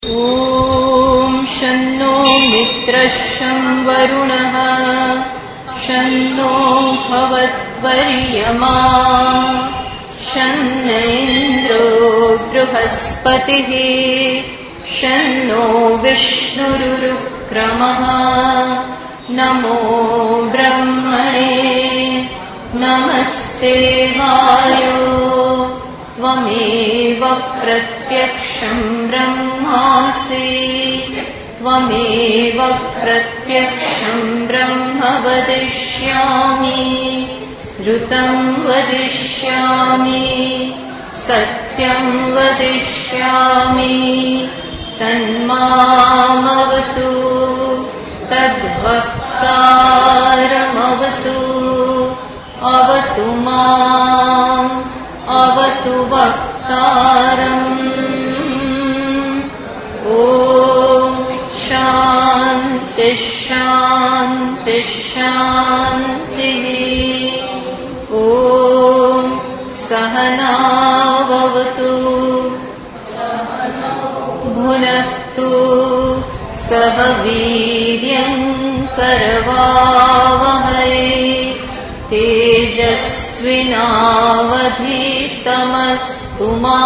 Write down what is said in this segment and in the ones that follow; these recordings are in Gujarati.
ॐ शन्नो मित्रः शं वरुणः शन्नो भवत्वर्यमा शन्न इन्द्रो बृहस्पतिः शन्नो विष्णुरुक्रमः नमो ब्रह्मणे नमस्ते वायो त्वमेव प्रत्यक्षं ब्रह्मासि त्वमेव प्रत्यक्षं ब्रह्म वदिष्यामि ऋतं वदिष्यामि सत्यं वदिष्यामि तन्मामवतु तद्वक्तारमवतु अवतु माम् अवतु वक्तारम्। ॐ शान्ति शान्ति शान्तिः। ॐ सहनावतु भुनक्तु सह वीर्यं करवावहै तेजस्विनावधीतमस्तु मा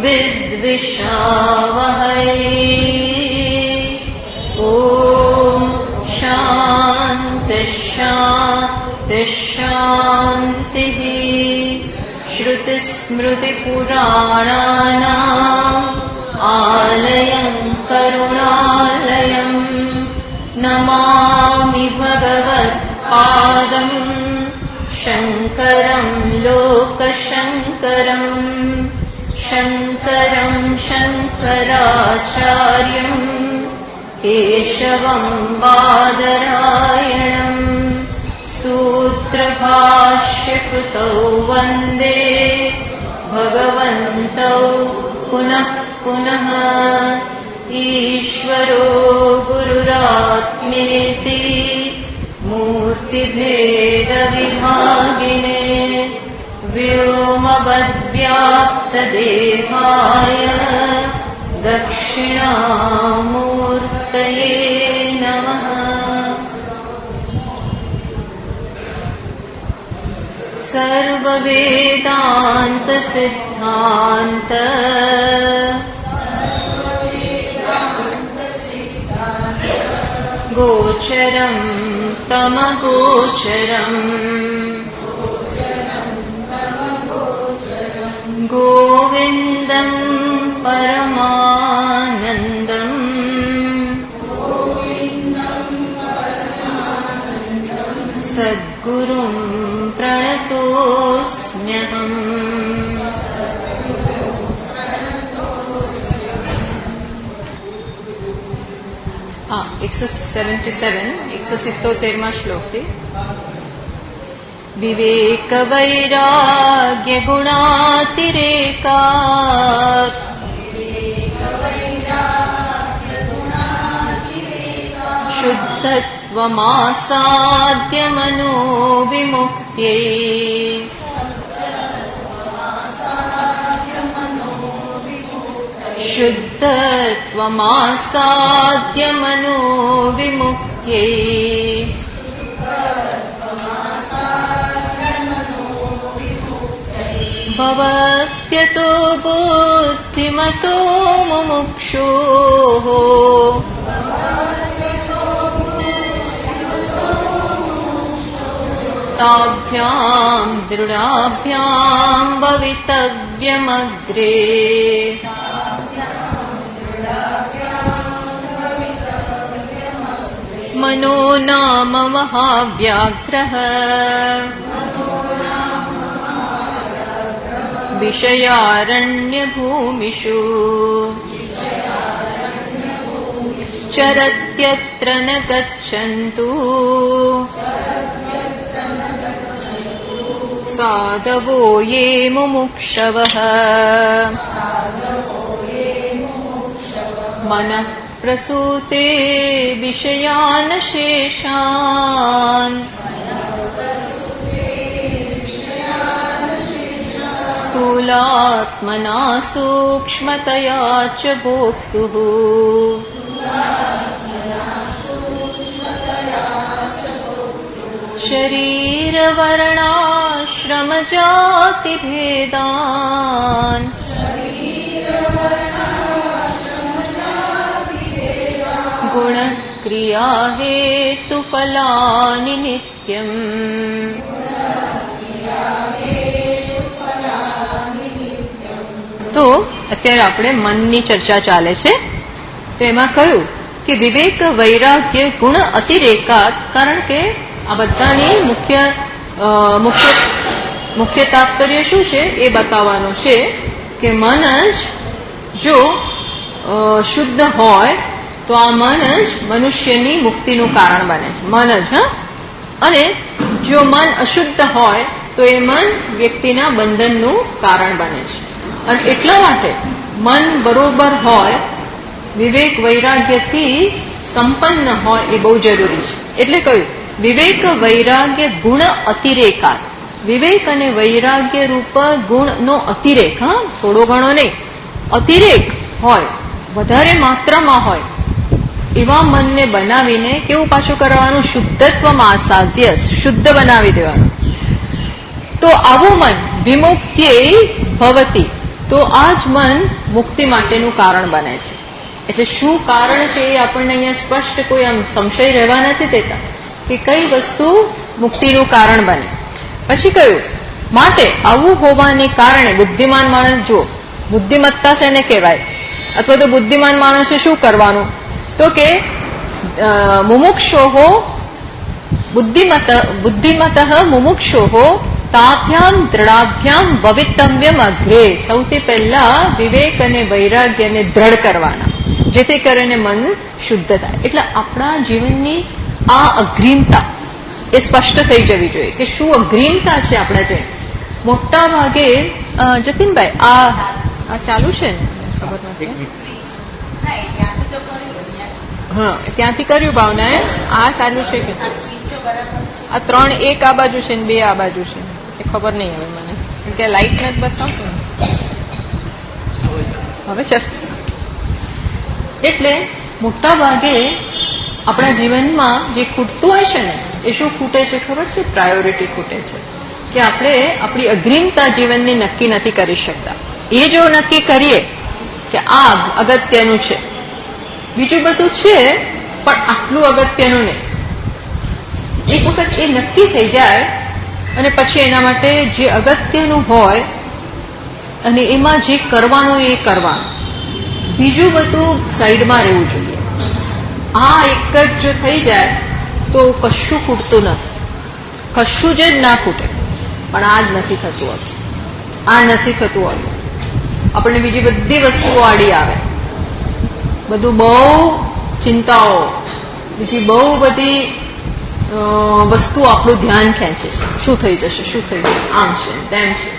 विद्विषावहै। ॐ शान्ति शान्ति शान्तिः। श्रुतिस्मृतिपुराणानाम् आलयं करुणालयम् नमामि भगवत्पादम् शङ्करं लोकशङ्करम् शङ्करं शङ्कराचार्यं केशवं बादरायणं सूत्रभाष्यकृतौ वन्दे भगवन्तौ पुनः पुनः। ईश्वरो गुरुरात्मेति मूर्तिभेदविभागिने व्योमवद्व्याप्तदेहाय दक्षिणामूर्तये नमः। सर्ववेदान्तसिद्धान्त गोचरं तमगोचरम् गोविन्दं परमानन्दम् सद्गुरुं प्रणतोऽस्म्यहम्। 177 श्लोक थी। विवेक वैराग्य गुणातिरेकात् शुद्धत्वमासाद्य मनोविमुक्त्यै शुद्धत्वमासाद्य मनोविमुक्त्यै भवत्यतो बुद्धिमतो मुमुक्षोः ताभ्यां दृढाभ्यां भवितव्यमग्रे। मनो नाम महाव्याघ्रः विषयारण्यभूमिषु चरत्यत्र न गच्छन्तु साधवो ये मुमुक्षवः। मनः प्रसूते विषयानशेषान् स्थूलात्मना सूक्ष्मतया च भोक्तुः शरीरवर्णाश्रमजातिभेदान् गुणक्रिया हेतुफलानि नित्यम्। તો અત્યારે આપણે મનની ચર્ચા ચાલે છે, તો એમાં કહ્યું કે વિવેક વૈરાગ્ય ગુણ અતિરેકાત, કારણ કે આ બધાની મુખ્ય તાત્પર્ય શું છે એ બતાવવાનું છે કે મન જ જો શુદ્ધ હોય તો આ મન જ મનુષ્યની મુક્તિનું કારણ બને છે, મન જ. અને જો મન અશુદ્ધ હોય તો એ મન વ્યક્તિના બંધનનું કારણ બને છે. અને એટલા માટે મન બરોબર હોય, વિવેક વૈરાગ્યથી સંપન્ન હોય એ બહુ જરૂરી છે. એટલે કહ્યું વિવેક વૈરાગ્ય ગુણ અતિરેકાત, વિવેક અને વૈરાગ્ય રૂપ ગુણનો અતિરેક, થોડો ઘણો નહીં, અતિરેક હોય, વધારે માત્રામાં હોય એવા મનને બનાવીને કેવું પાછું કરવાનું, શુદ્ધત્વમાં આસાધ્ય, શુદ્ધ બનાવી દેવાનું. તો આવું મન વિમુક્ત્યૈ ભવતિ, તો આ જ મન મુક્તિ માટેનું કારણ બને છે. એટલે શું કારણ છે એ આપણને અહીંયા સ્પષ્ટ કોઈ આમ સંશય રહેવા નથી દેતા કે કઈ વસ્તુ મુક્તિનું કારણ બને. પછી કહ્યું માટે આવું હોવાને કારણે બુદ્ધિમાન માણસ, જો બુદ્ધિમત્તા છે એને કહેવાય, અથવા તો બુદ્ધિમાન માણસે શું કરવાનું, તો કે મુમુક્ષોહો બુદ્ધિમતઃ મુમુક્ષોહો તાભ્યામ દ્રઢાભ્યામ ભવિતવ્યમ અગ્રે, સૌથી પહેલા વિવેક અને વૈરાગ્યને દ્રઢ કરવાના, જેથી કરીને મન શુદ્ધ થાય. એટલે આપણા જીવનની આ અગ્રીમતા એ સ્પષ્ટ થઈ જવી જોઈએ કે શું અગ્રીમતા છે આપણા જે મોટા ભાગે. જતીનભાઈ આ ચાલુ છે ને, ખબર નથી. હા, ત્યાંથી કર્યું ભાવનાએ. આ સારું છે કે આ 3 એક આ બાજુ છે ને 2 આ બાજુ છે, એ ખબર નહીં હવે મને, કે લાઈટ નથી બતાવતું હવે છે. એટલે મોટા ભાગે આપણા જીવનમાં જે ખૂટતું હોય છે ને એ શું ખૂટે છે ખબર છે? પ્રાયોરિટી ખૂટે છે. કે આપણે આપણી અગ્રીમતા જીવનની નક્કી નથી કરી શકતા. એ જો નક્કી કરીએ કે આ અગત્યનું છે, બીજું બધું છે પણ આટલું અગત્યનું નહીં, એક વખત એ નક્કી થઈ જાય અને પછી એના માટે જે અગત્યનું હોય અને એમાં જે કરવાનું એ કરવાનું, બીજું બધું સાઈડમાં રહેવું જોઈએ. આ એક જ જો થઈ જાય તો કશું ખૂટતું નથી, કશું જ ના ખૂટે. પણ આ જ નથી થતું હોતું, આ નથી થતું હોતું. આપણને બીજી બધી વસ્તુઓ આડી આવે, બધું બહુ ચિંતાઓ, બીજી બહુ બધી વસ્તુ આપણું ધ્યાન ખેંચે છે. શું થઈ જશે, શું થઈ જશે, આમ છે તેમ છે.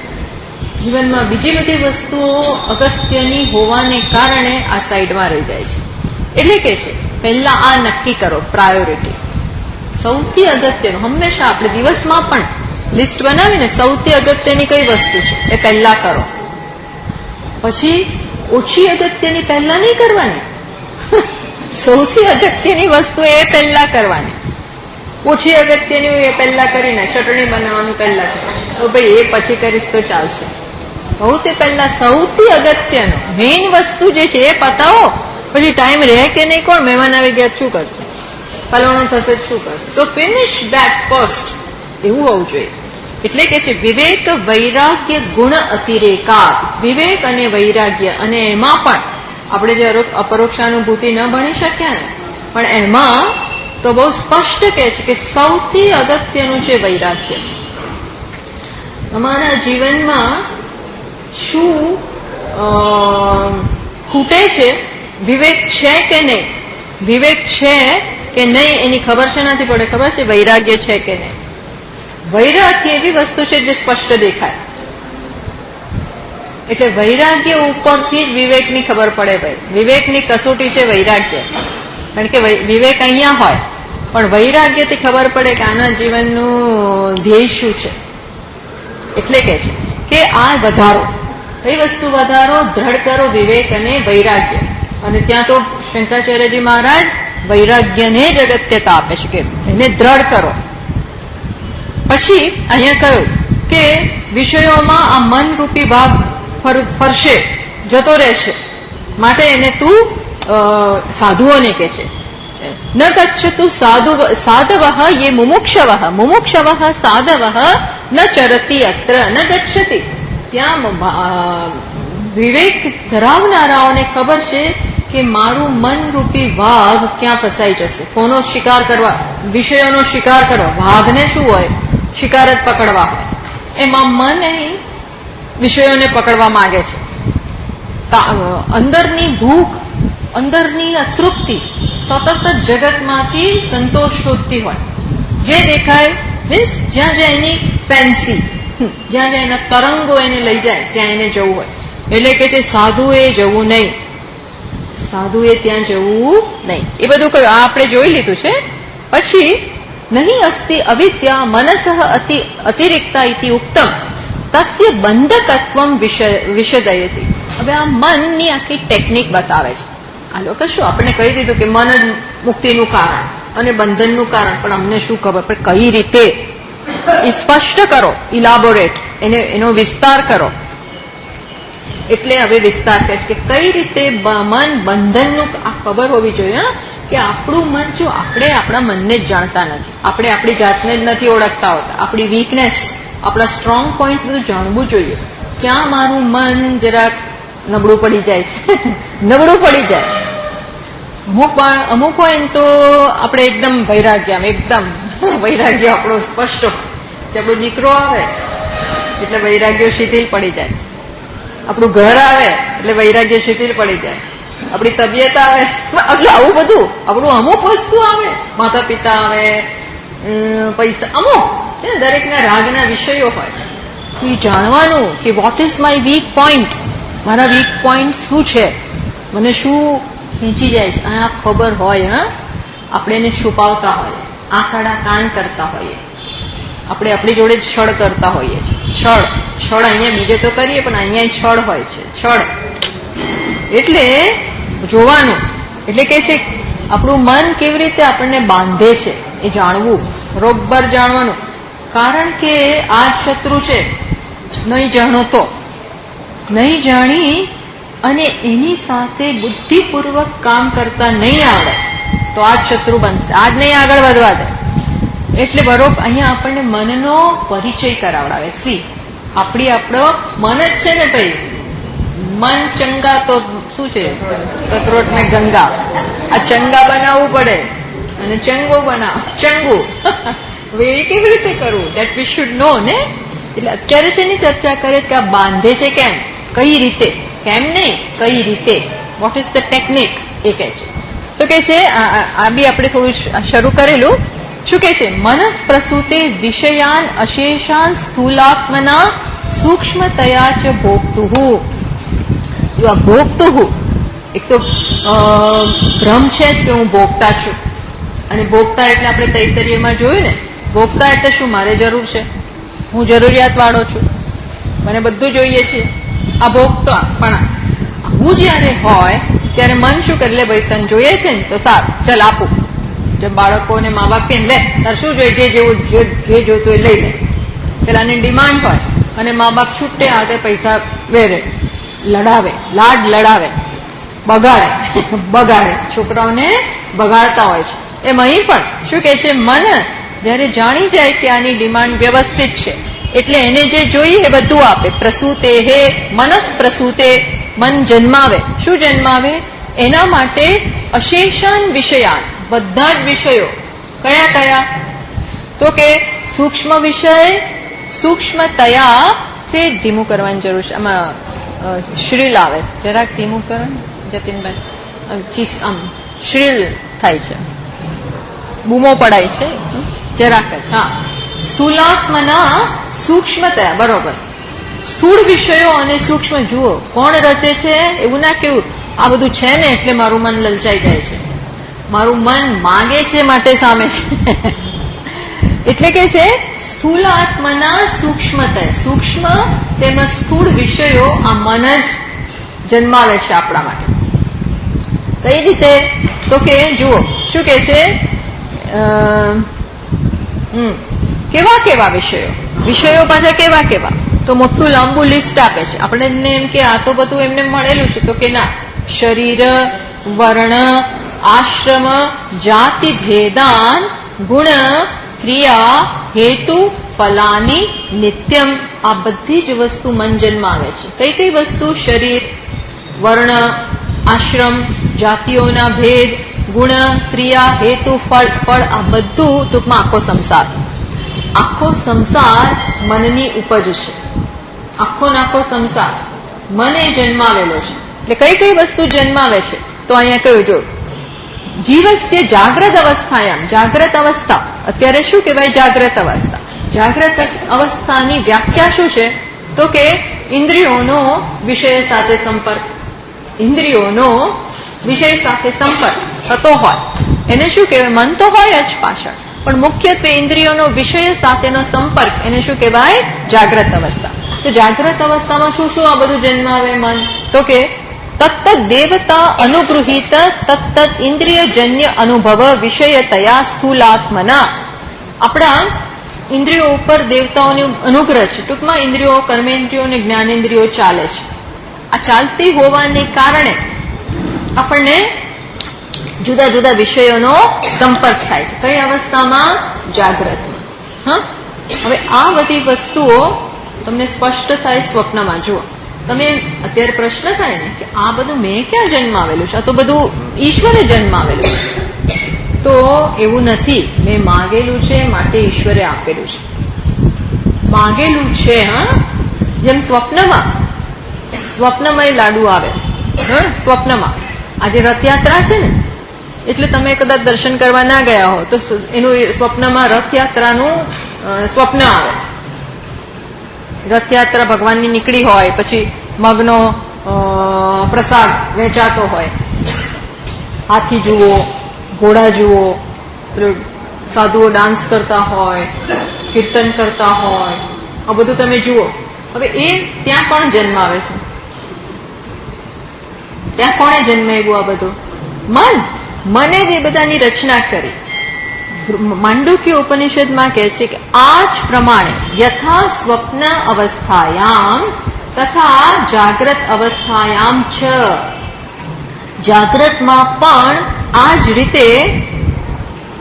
જીવનમાં બીજી બધી વસ્તુઓ અગત્યની હોવાને કારણે આ સાઈડમાં રહી જાય છે. એટલે કે છે પહેલા આ નક્કી કરો, પ્રાયોરિટી સૌથી અગત્યનું. હંમેશા આપણે દિવસમાં પણ લિસ્ટ બનાવીને સૌથી અગત્યની કઈ વસ્તુ છે એ પહેલા કરો. પછી ઓછી અગત્યની પહેલા નહીં કરવાની, સૌથી અગત્યની વસ્તુ એ પહેલા કરવાની. ઓછી અગત્યની એ પહેલા કરીને ચટણી બનાવવાનું પહેલા કરવાનું, તો ભાઈ એ પછી કરીશ તો ચાલશે. બહુ તે પહેલા સૌથી અગત્યનું મેઇન વસ્તુ જે છે એ પતાવો. પછી ટાઈમ રહે કે નહીં, કોણ મહેમાન આવી ગયા શું કરશે, ફલાણું થશે શું કરશે, સો ફિનિશ ધેટ ફર્સ્ટ, એવું હોવું જોઈએ. એટલે કે છે વિવેક વૈરાગ્ય ગુણ અતિરેકા, વિવેક અને વૈરાગ્ય. અને એમાં પણ આપણે જે અપરોક્ષાનુભૂતિ ન ભણી શક્યા ને, પણ એમાં તો બહુ સ્પષ્ટ કહે છે કે સૌથી અગત્યનું છે વૈરાગ્ય. તમારા જીવનમાં શું ખૂટે છે, વિવેક છે કે નહીં, વિવેક છે કે નહીં એની ખબર છે નથી પડે, ખબર છે વૈરાગ્ય છે કે નહીં. વૈરાગ્ય એવી વસ્તુ છે જે સ્પષ્ટ દેખાય, એટલે વૈરાગ્ય ઉપરથી જ વિવેકની ખબર પડે. ભાઈ વિવેકની કસોટી છે વૈરાગ્ય, કારણ કે વિવેક અહીંયા હોય પણ વૈરાગ્યથી ખબર પડે કે આના જીવનનું ધ્યેય શું છે. એટલે કે છે કે આ વધારો, કઈ વસ્તુ વધારો? દ્રઢ કરો વિવેક અને વૈરાગ્ય. અને ત્યાં તો શંકરાચાર્યજી મહારાજ વૈરાગ્યને જ અગત્યતા આપે છે કે એને દ્રઢ કરો. પછી અહીંયા કહ્યું કે વિષયોમાં આ મનરૂપી ભાગ ફરશે, જતો રહેશે, માટે એને તું સાધુઓને કે છે ન ગચ્છતુ સાધવઃ યે મુમુક્ષવઃ સાધવઃ ન ચરતિ અત્ર ન ગચ્છતિ. ત્યાં વિવેક ધરાવનારાઓને ખબર છે કે મારું મનરૂપી વાઘ ક્યાં ફસાઈ જશે. કોનો શિકાર કરવા? વિષયોનો શિકાર કરવા. વાઘને શું હોય? શિકાર જ પકડવા હોય. એમાં મન અહીં વિષયોને પકડવા માંગે છે. અંદરની ભૂખ, અંદરની અતૃપ્તિ સતત જગતમાંથી સંતોષ શોધતી હોય. જે દેખાય મીન્સ જ્યાં જ્યાં એની ફેન્સી, જ્યાં જ્યાં એના તરંગો એને લઈ જાય ત્યાં એને જવું હોય. એટલે કે છે સાધુએ જવું નહીં, સાધુએ ત્યાં જવું નહીં. એ બધું કયું આ આપણે જોઈ લીધું છે. પછી નહીં અસ્તિ અવિદ્યા મનસઃ અતિરિક્તા ઇતિ ઉક્તમ તસ્ય બંધકત્વમ વિષદયતિ. હવે આ મનની આખી ટેકનિક બતાવે છે. આ લોકો શું આપણે કહી દીધું કે મન જ મુક્તિનું કારણ અને બંધનનું કારણ, પણ અમને શું ખબર? પણ કઈ રીતે એ સ્પષ્ટ કરો, ઇલાબોરેટ, એનો વિસ્તાર કરો. એટલે હવે વિસ્તાર કહે છે કે કઈ રીતે મન બંધનનું આ ખબર હોવી જોઈએ. કે આપણું મન, જો આપણે આપણા મનને જ જાણતા નથી, આપણે આપણી જાતને જ નથી ઓળખતા હોતા, આપણી વીકનેસ, આપણા સ્ટ્રોંગ પોઈન્ટ્સ બધું જાણવું જોઈએ. ક્યાં મારું મન જરાક નબળું પડી જાય છે, નબળું પડી જાય. અમુક હોય ને તો આપણે એકદમ વૈરાગ્ય, એકદમ વૈરાગ્ય આપણો સ્પષ્ટ હોય કે આપણો દીકરો આવે એટલે વૈરાગ્ય શિથિલ પડી જાય, આપણું ઘર આવે એટલે વૈરાગ્ય શિથિલ પડી જાય, આપણી તબિયત આવે એટલે આવું બધું આપણું અમુક વસ્તુ આવે, માતા પિતા આવે, પૈસા, અમુક દરેકના રાગના વિષયો હોય. તો એ જાણવાનું કે what is my weak point, મારા વીક પોઈન્ટ શું છે, મને શું ખેંચી જાય છે, આ ખબર હોય. આપણે એને છુપાવતા હોઈએ, આંખ આડા કાન કરતા હોઈએ, આપણે આપણી જોડે છળ કરતા હોઈએ છીએ. છળ અહીંયા બીજે તો કરીએ પણ અહીંયા છળ હોય છે. છળ એટલે જોવાનું. એટલે કે છે આપણું મન કેવી રીતે આપણને બાંધે છે એ જાણવું, બરોબર જાણવાનું. કારણ કે આ શત્રુ છે, નહીં જાણો તો, નહીં જાણી અને એની સાથે બુદ્ધિપૂર્વક કામ કરતા નહીં આવડે તો આ જ શત્રુ બનશે, આજ નહીં આગળ વધવા દે. એટલે બરોબર અહીંયા આપણને મનનો પરિચય કરાવડાવે. સી આપણો મન જ છે ને ભાઈ. મન ચંગા તો શું છે? કથરોટ ને ગંગા. આ ચંગા બનાવવું પડે અને ચંગો ચંગુ હવે એ કેવી રીતે કરવું? દેટ વી શુડ નો ને. એટલે અત્યારે છે એની ચર્ચા કરે છે કે આ બાંધે છે કેમ, કઈ રીતે, કેમ નહીં, કઈ રીતે, વોટ ઇઝ ધ ટેકનિક, એ કહે છે. તો કે છે આ બી આપણે થોડું શરૂ કરેલું. શું કે છે? મન પ્રસૂતે વિષયાન અશેષાન સ્થૂલાત્મના સૂક્ષ્મતયા ચ ભોગતુઃ. જો આ ભોગતુઃ એક તો ભ્રમ છે જ કે હું ભોગતા છું, અને ભોગતા એટલે આપણે તૈતરીયમાં જોયું ને, ભોગતા એટલે શું? મારે જરૂર છે, હું જરૂરિયાત વાળો છું, મને બધું જોઈએ છે. આ ભોગતા. પણ આવું જયારે હોય ત્યારે મન શું કરે? લે ભાઈ તને જોઈએ છે ને તો સારું, ચાલ આપું. જેમ બાળકોને મા બાપ કે લે તાર શું જોઈએ, જે જોતું એ લઈ લે. પેલાની ડિમાન્ડ હોય અને મા બાપ છૂટે હાથે પૈસા વેરે, લડાવે, લાડ લડાવે, બગાડે છોકરાઓને બગાડતા હોય છે. એમ અહીં પણ શું કે છે? મન જયારે જાણી જાય કે આની ડિમાન્ડ વ્યવસ્થિત છે એટલે એને જે જોઈએ એ બધું આપે. પ્રસૂતે હે મન પ્રસૂતે, મન જન્માવે. શું જન્માવે? એના માટે અશેષાન વિષયાન, બધા જ વિષયો. કયા કયા? તો કે સૂક્ષ્મ વિષય, સૂક્ષ્મતયા. સે ધીમું કરવાની જરૂર છે. આમાં શ્રીલ આવે છે, જરાક ધીમું કરો જતીનભાઈ. આમ શ્રીલ થાય છે, બૂમો પડાય છે જરાક જ. હા, સ્થૂલાત્મના સૂક્ષ્મતયા. બરોબર. સ્થૂળ વિષયો અને સૂક્ષ્મ. જુઓ કોણ રચે છે. એવું ના કેવું આ બધું છે ને એટલે મારું મન લલચાઈ જાય છે, મારું મન માંગે છે માટે સામે છે એટલે કે છે સ્થૂલાત્મના સૂક્ષ્મતા, સૂક્ષ્મ તેમજ સ્થૂળ વિષયો આ મન જ જન્માવે છે આપણા માટે. કઈ રીતે? તો કે જુઓ શું કે છે, કેવા કેવા વિષયો પાછા કેવા કેવા, તો મોટું લાંબુ લિસ્ટ આપે છે. આપણે એમ કે આ તો બધું એમને મળેલું છે, તો કે ના, શરીર, વર્ણ, આશ્રમ, જાતિ ભેદાન, ગુણ, ક્રિયા, હેતુ, ફલાની, નિત્યમ, આ બધી જ વસ્તુ મન જન્માવે છે. કઈ કઈ વસ્તુ? શરીર, વર્ણ, આશ્રમ, જાતિઓના ભેદ, ગુણ, ક્રિયા, હેતુ, ફળ. આ બધું ટૂંકમાં આખો સંસાર મનની ઉપજ છે. આખો સંસાર મને જન્માવેલો છે. એટલે કઈ કઈ વસ્તુ જન્માવે છે? તો અહીંયા કહ્યું, જો જીવસ્ય જાગ્રત અવસ્થાયામ, જાગ્રત અવસ્થા, અત્યારે શું કહેવાય? જાગ્રત અવસ્થા. જાગ્રત અવસ્થાની વ્યાખ્યા શું છે? તો કે ઇન્દ્રિયોનો વિષય સાથે સંપર્ક, ઇન્દ્રિયોનો વિષય સાથે સંપર્ક થતો હોય એને શું કહેવાય? મન તો હોય જ પાછળ, પણ મુખ્યત્વે ઇન્દ્રિયોનો વિષય સાથેનો સંપર્ક એને શું કહેવાય? જાગ્રત અવસ્થા. તો જાગ્રત અવસ્થામાં શું શું આ બધું જન્માવે મન? તો કે તત્ત દેવતા અનુગૃહિત તત્ત ઇન્દ્રિયજન્ય અનુભવ વિષયતયા સ્થૂલાત્મના. આપણા ઇન્દ્રિયો ઉપર દેવતાઓનો અનુગ્રહ છે. ટૂંકમાં ઇન્દ્રિયો, કર્મેન્દ્રિયો અને જ્ઞાનેન્દ્રિયો ચાલે છે. આ ચાલતી હોવાને કારણે આપણને જુદા જુદા વિષયોનો સંપર્ક થાય છે. કઈ અવસ્થામાં? જાગ્રતમાં. હવે આ બધી વસ્તુઓ તમને સ્પષ્ટ થાય સ્વપ્નમાં. જુઓ, તમે અત્યારે પ્રશ્ન થાય ને કે આ બધું મેં ક્યાં જન્માવેલું છે? આ તો બધું ઈશ્વરે જન્માવેલું છે. તો એવું નથી. મેં માગેલું છે માટે ઈશ્વરે આપેલું છે. માગેલું છે. જેમ સ્વપ્નમાં લાડુ આવે. સ્વપ્નમાં આજે રથયાત્રા છે ને, એટલે તમે કદાચ દર્શન કરવા ના ગયા હો તો એનું સ્વપ્નમાં રથયાત્રાનું સ્વપ્ન આવે. રથયાત્રા ભગવાનની નીકળી હોય, પછી મગનો પ્રસાદ વેચાતો હોય, હાથી જુઓ, ઘોડા જુઓ, સાધુઓ ડાન્સ કરતા હોય, કીર્તન કરતા હોય, આ બધું તમે જુઓ. હવે એ ત્યાં કોણ જન્માવે છે? ત્યાં કોણે જન્માવ્યું આ બધું? મને જ એ બધાની રચના કરી. માંડુક્ય ઉપનિષદમાં કહે છે કે આ જ પ્રમાણે યથા સ્વપ્ન અવસ્થાયામ તથા જાગ્રત અવસ્થાયામ છ, જાગ્રતમાં પણ આ જ રીતે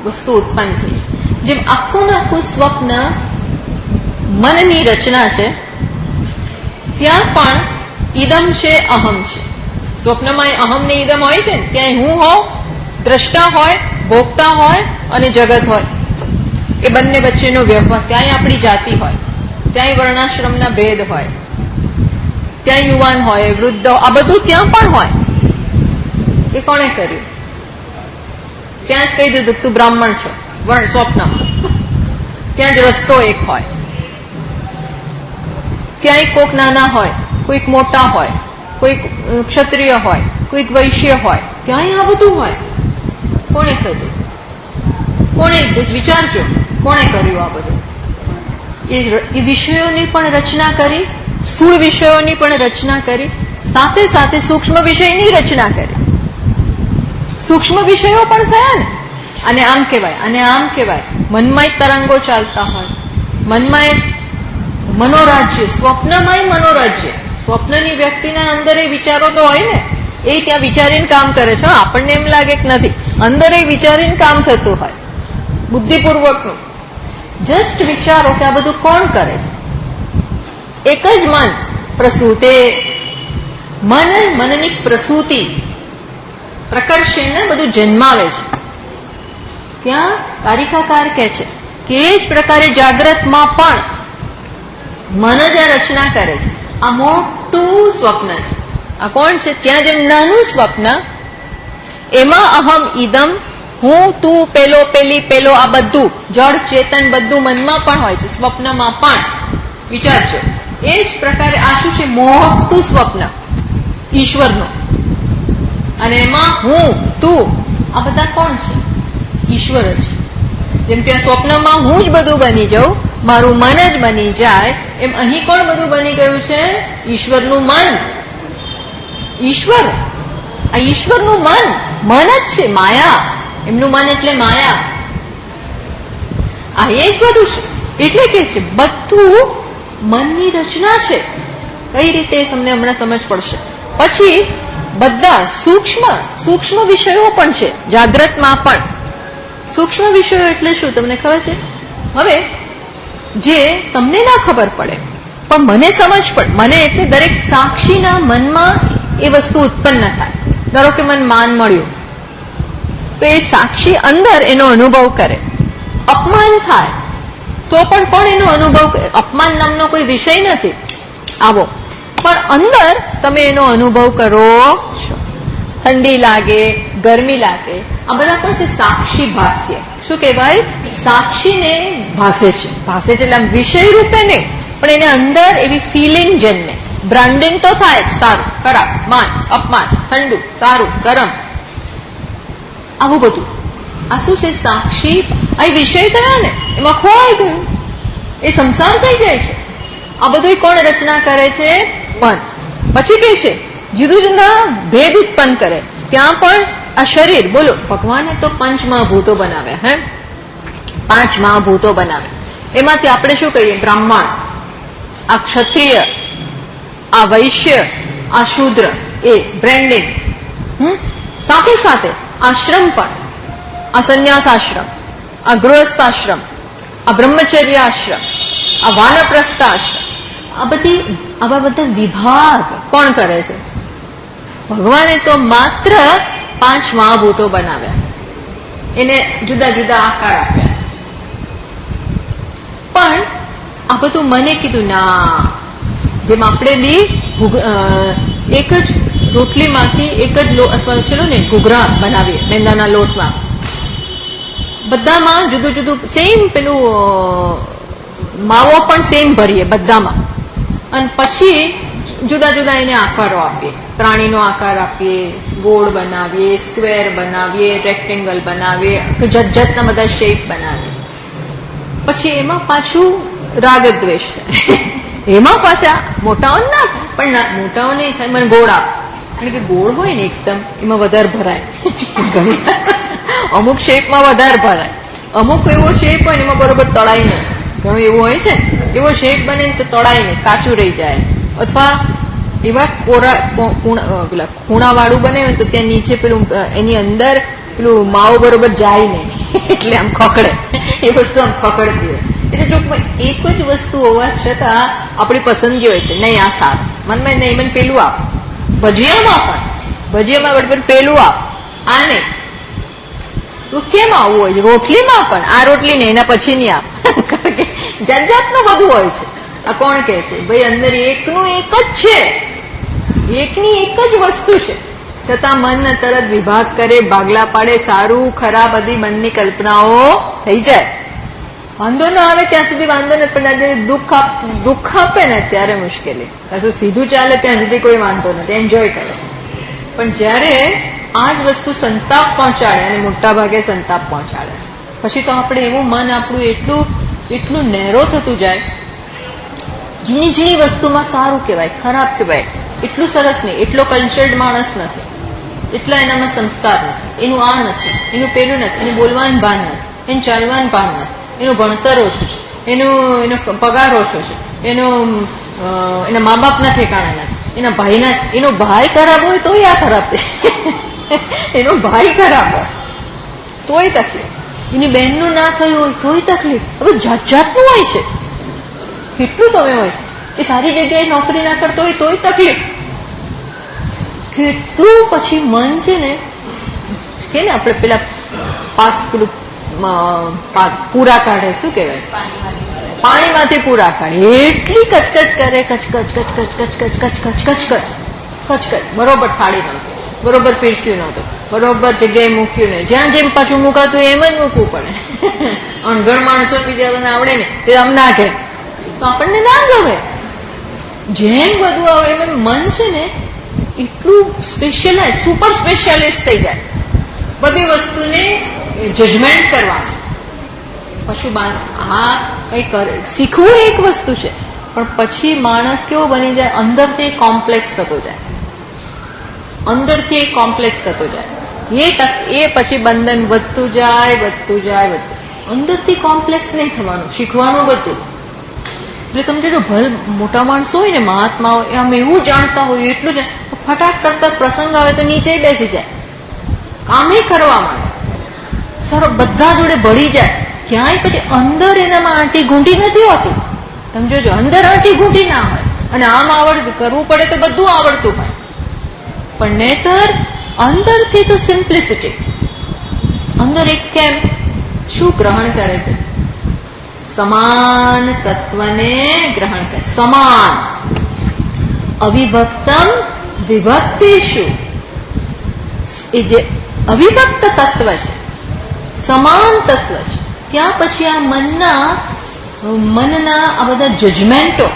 વસ્તુ ઉત્પન્ન થઈ છે. જેમ આખું સ્વપ્ન મનની રચના છે, ત્યાં પણ ઇદમ છે, અહમ છે. સ્વપ્નમાં અહમ ને ઇદમ હોય છે ને, ત્યાં હું હોઉં, દ્રષ્ટા હોય, ભોગતા હોય અને જગત હોય. એ બંને વચ્ચેનો વ્યવહાર. ત્યાંય આપણી જાતિ હોય, ત્યાંય વર્ણાશ્રમના ભેદ હોય, ત્યાં યુવાન હોય, વૃદ્ધ, આ બધું ત્યાં પણ હોય. એ કોણે કર્યું? ત્યાં જ કહી દીધું તું બ્રાહ્મણ છો સ્વપ્નમાં. ત્યાં જ રસ્તો એક હોય. ક્યાંય કોઈક નાના હોય, કોઈક મોટા હોય, કોઈક ક્ષત્રિય હોય, કોઈક વૈશ્ય હોય, ક્યાંય આ બધું હોય. કોણે કર્યું? વિચારજો, કોણે કર્યું આ બધું? એ વિષયોની પણ રચના કરી, સ્થૂળ વિષયોની પણ રચના કરી, સાથે સાથે સૂક્ષ્મ વિષયની રચના કરી. સૂક્ષ્મ વિષયો પણ થયા ને. અને આમ કહેવાય, અને આમ કહેવાય, મનમાં તરંગો ચાલતા હોય, મનમાં મનોરાજ્ય, સ્વપ્નમાંય મનોરાજ્ય. સ્વપ્નની વ્યક્તિના અંદર એ વિચારો તો હોય ને, એ ત્યાં વિચારીને કામ કરે છે. આપણને એમ લાગે કે નથી, અંદર એ વિચારીને કામ થતું હોય, બુદ્ધિપૂર્વકનું. જસ્ટ વિચારો કે આ બધું કોણ કરે છે? એક જ મન પ્રસૂતે. મનની પ્રસૂતિ, પ્રકર્ષણ બધું જન્માવે છે. ત્યાં કારિકાકાર કહે છે કે એ જ પ્રકારે જાગ્રતમાં પણ મન જ આ રચના કરે છે. આ મોટું સ્વપ્ન છે. આ કોણ છે? ત્યાં જેમ નાનું સ્વપ્ન, એમાં અહમ ઇદમ, હું, તું, પેલો, પેલી, પેલો, આ બધું જળ ચેતન બધું મનમાં પણ હોય છે, સ્વપ્નમાં પણ. વિચારજો, એ જ પ્રકારે આ શું છે? મોટું સ્વપ્ન ઈશ્વરનું. અને એમાં હું, તું, આ બધા કોણ છે? ઈશ્વર છે. જેમ કે સ્વપ્નમાં હું જ બધું બની જાઉં, મારું મન જ બની જાય, એમ અહીં કોણ બધું બની ગયું છે? ઈશ્વરનું મન. ઈશ્વર, આ ઈશ્વરનું મન જ છે. માયા, એમનું મન એટલે માયા. આ એ જ બધું છે. એટલે કે છે બધું મનની રચના છે. કઈ રીતે તમને હમણાં સમજ પડશે. પછી બધા સૂક્ષ્મ વિષયો પણ છે. જાગ્રતમાં પણ સૂક્ષ્મ વિષયો એટલે શું તમને ખબર છે? હવે જે તમને ના ખબર પડે પણ મને સમજ પડે, મને એટલે દરેક સાક્ષીના મનમાં એ વસ્તુ ઉત્પન્ન થાય. ધારો કે મને માન મળ્યું, તો એ સાક્ષી અંદર એનો અનુભવ કરે. અપમાન થાય તો પણ કોણ એનો અનુભવ કરે? અપમાન નામનો કોઈ વિષય નથી આવો, પણ અંદર તમે એનો અનુભવ કરો છો. ઠંડી લાગે, ગરમી લાગે, આ બધા પણ છે સાક્ષી ભાષ્ય. શું કહેવાય? સાક્ષીને ભાસે છે. ભાસે છે એટલે આમ વિષય રૂપે નહીં, પણ એને અંદર એવી ફિલિંગ જન્મે. બ્રાન્ડિંગ તો થાય, સારું ખરાબ, માન અપમાન, ઠંડુ સારું ગરમ, આવું બધું. આ શું છે? સાક્ષી. આ વિષય થયા ને, એમાં ખોવાઈ ગયું, એ સંસાર થઈ જાય છે. આ બધું કોણ રચના કરે છે? મન. પછી કે છે જુદું જુદા ભેદ ઉત્પન્ન કરે. ત્યાં પણ આ શરીર, બોલો, ભગવાને તો 5 મહાભૂતો બનાવ્યા. હે, 5 મહાભૂતો બનાવ્યા. એમાંથી આપણે શું કહીએ? બ્રાહ્મણ, આ ક્ષત્રિય, આ વૈશ્ય, આ શૂદ્ર, એ બ્રેન્ડિંગ. સાથે સાથે આશ્રમ પણ, આ સંન્યાસ આશ્રમ, આ ગૃહસ્થ આશ્રમ, આ બ્રહ્મચર્ય આશ્રમ, આ વાનપ્રસ્થ આશ્રમ, આવા બધા વિભાગ કોણ કરે છે? ભગવાને તો માત્ર 5 મહાભૂતો બનાવ્યા, એને જુદા જુદા આકાર આપ્યા. પણ આ બધું મને કીધું ના, જેમ આપણે બી એક જ રોટલીમાંથી એક જ અથવા ચલો ને ઘૂઘરા બનાવીએ મેંદાના લોટમાં, બધામાં જુદું જુદું સેમ પેલું માવો પણ સેમ ભરીએ બધામાં, અને પછી જુદા જુદા એને આકારો આપીએ. પ્રાણીનો આકાર આપીએ, ગોળ બનાવીએ, સ્ક્વેર બનાવીએ, રેક્ટેંગલ બનાવીએ, જાતના બધા શેપ બનાવીએ. પછી એમાં પાછું રાગ દ્વેષ થાય. એમાં પાછા મોટાઓ ના, પણ મોટાઓ નહીં થાય, મને ગોળ આપ. કારણ કે ગોળ હોય ને એકદમ, એમાં વધારે ભરાય. અમુક શેપમાં વધારે ભરાય, અમુક એવો શેપ હોય ને એમાં બરોબર તળાય નહીં. ઘણું એવું હોય છે, એવો શેપ બને તો તળાય નહીં, કાચું રહી જાય. અથવા એવા પેલા ખૂણા વાળું બને તો ત્યાં નીચે પેલું એની અંદર પેલું માવો બરોબર જાય નહીં, એટલે આમ ખકડે. એ વસ્તુ આમ ખકડતી હોય. એટલે ટૂંકમાં એક જ વસ્તુ હોવા છતાં આપણી પસંદગી હોય છે. નહીં આ સારું, મનમાં નહીં, મને પેલું આપ. ભજીયામાં બરાબર પેલું આપ, આ નહીં. તો કેમ આવું હોય છે? રોટલીમાં પણ આ રોટલી નહીં, એના પછીની આપ. કારણ કે જાત જાતનું બધું હોય છે. આ કોણ કે છે? ભાઈ અંદર એકનું એક જ છે, એકની એક જ વસ્તુ છે, છતાં મન તરત વિભાગ કરે, ભાગલા પાડે, સારું ખરાબ બધી મનની કલ્પનાઓ થઈ જાય. વાંધો ન આવે ત્યાં સુધી વાંધો નથી, પણ દુઃખ આપે ને ત્યારે મુશ્કેલી. પાછું સીધું ચાલે ત્યાં સુધી કોઈ વાંધો નથી, એન્જોય કરે. પણ જયારે આ જ વસ્તુ સંતાપ પહોંચાડે, અને મોટા ભાગે સંતાપ પહોંચાડે, પછી તો આપણે એવું મન આપણું એટલું નેરો થતું જાય. ઝીણી ઝીણી વસ્તુમાં સારું કહેવાય, ખરાબ કહેવાય, એટલું સરસ નહીં, એટલો કલ્ચર્ડ માણસ નથી, એટલા એનામાં સંસ્કાર નથી, એનું આ નથી, એનું પેલું નથી, એનું બોલવાનું ભાન નથી, એનું ચાલવાનું ભાન નથી, એનું ભણતર ઓછું છે, એનો પગાર ઓછો છે, એના મા બાપના ઠેકાણા નથી, એનો ભાઈ ખરાબ હોય તોય આ ખરાબ છે. એનો ભાઈ ખરાબ હોય તોય તકલીફ, એની બહેનનું ના થયું હોય તોય તકલીફ. હવે જાત જાતનું હોય છે, કેટલું તમે હોય છે. એ સારી જગ્યાએ નોકરી ના કરતો હોય તોય તકલીફ. કેટલું પછી મન છે ને કે ને આપણે પેલા પેલું પૂરા કાઢે, શું કહેવાય, પાણીમાંથી પૂરા કાઢે, એટલી કચકચ કરે, કચકચ બરોબર થાળી નહોતું, બરોબર પીરસ્યું નહોતું, બરોબર જગ્યાએ મૂક્યું નહીં. જ્યાં જેમ પાછું મુકાતું એમ જ મૂકવું પડે. અણઘડ માણસો બીજા આવડે ને તે આમ નાખે તો આપણને ના ગમે. જેમ બધું આવે એમ મન છે ને એટલું સ્પેશિયલાઇઝ, સુપર સ્પેશિયાલિસ્ટ થઈ જાય. બધી વસ્તુને જજમેન્ટ કરવાનું, આ કઈ શીખવું એક વસ્તુ છે, પણ પછી માણસ કેવો બની જાય, અંદરથી કોમ્પ્લેક્સ થતો જાય, અંદરથી કોમ્પ્લેક્સ થતો જાય. એ પછી બંધન વધતું જાય. અંદરથી કોમ્પ્લેક્સ નહીં થવાનું, શીખવાનું બધું. એટલે તમે જો ભલે મોટા માણસો હોય ને, મહાત્માઓ, આમ એવું જાણતા હોય એટલું જ ફટાક કરતા પ્રસંગ આવે તો નીચે બેસી જાય, કામે કરવા માંડે, બધા જોડે ભળી જાય. ક્યાંય પછી અંદર એનામાં આંટી ઘૂંટી નથી હોતી. તમે જોજો, અંદર આંટી ઘૂંટી ના હોય. અને આમ કરવું પડે તો બધું આવડતું હોય, પણ નહીતર અંદરથી તો સિમ્પ્લિસિટી. અંદર એક કેમ શું ગ્રહણ કરે છે? સમાન તત્વને ગ્રહણ કરે. સમાન અવિભક્તમ વિભક્તિષુ. એ જે અવિભક્ત તત્વ છે, સમાન તત્વ છે, ત્યાં પછી આ મનના આ બધા જજમેન્ટો,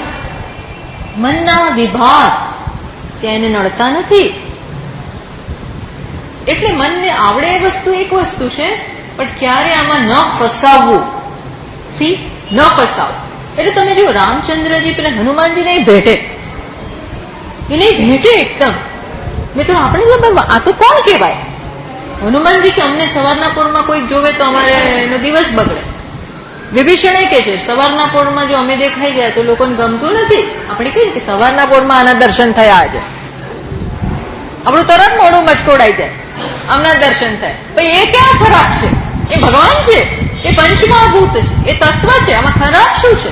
મનના વિભાગ ત્યાં એને નડતા નથી. એટલે મનને આવડે એ વસ્તુ એક વસ્તુ છે, પણ ક્યારે આમાં ન ફસાવવું. ન ફસાવવું એટલે તમે જો રામચંદ્રજી પેલા હનુમાનજીને ભેટે, એને ભેટે એકદમ. નહીં તો આપણે આ તો કોણ કહેવાય? હનુમાનજી કે અમને સવારના પોરમાં કોઈક જોવે તો અમારે એનો દિવસ બગડે. વિભીષણે કે છે સવારના પોરમાં જો અમે દેખાઈ ગયા તો લોકોને ગમતું નથી. આપણે કહીએ કે સવારના પોરમાં આના દર્શન થયા આજે, આપણું તરત મોઢું મચકોડાઈ જાય, આમના દર્શન થાય. ભાઈ એ ક્યાં ખરાબ છે? એ ભગવાન છે, એ પંચમહાભૂત છે, એ તત્વ છે, આમાં ખરાબ શું છે?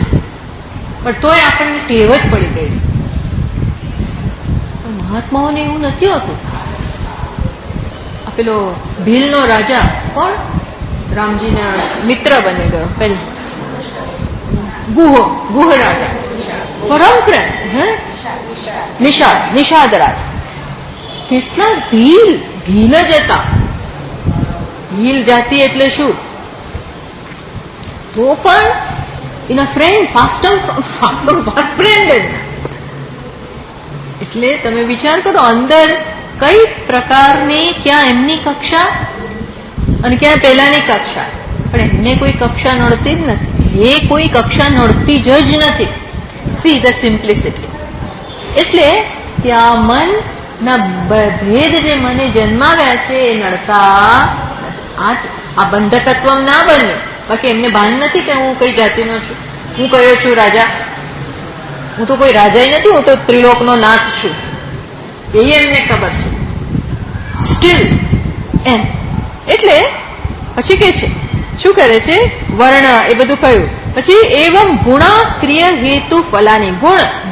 પણ તોય આપણને ટેવ જ પડી ગઈ છે. મહાત્માઓને એવું નથી હોતું. આ પેલો ભીલનો રાજા કોણ? રામજીના મિત્ર બની ગયો પેલો ગુહ રાજા, પરમ પ્રેમ, નિષાદ રાજ. કેટલા ભીલ જ હતા. ભીલ જાતિ એટલે શું? તો પણ એના ફ્રેન્ડ ફાસ્ટ ફ્રેન્ડ. એટલે તમે વિચાર કરો અંદર કઈ પ્રકારની, ક્યાં એમની કક્ષા અને ક્યાં પેલાની કક્ષા. પણ એમને કોઈ કક્ષા નડતી જ નથી. એ કોઈ કક્ષા નડતી જ નથી. See the simplicity. એટલે ત્યાં મનના ભેદ જે મને જન્માવ્યા છે એ નડતા. આ બંધકત્વમ ના બન્યું. બાકી એમને ભાન નથી કે હું કઈ જાતિનો છું, હું કયો છું રાજા. હું તો કોઈ રાજા નથી, હું તો ત્રિલોકનો નાથ છું. એ એમને ખબર છે સ્ટીલ એમ. એટલે પછી કે છે, શું કરે છે? વર્ણ એ બધું કહ્યું. પછી એવમ ગુણા ક્રિય હેતુ ફલાની.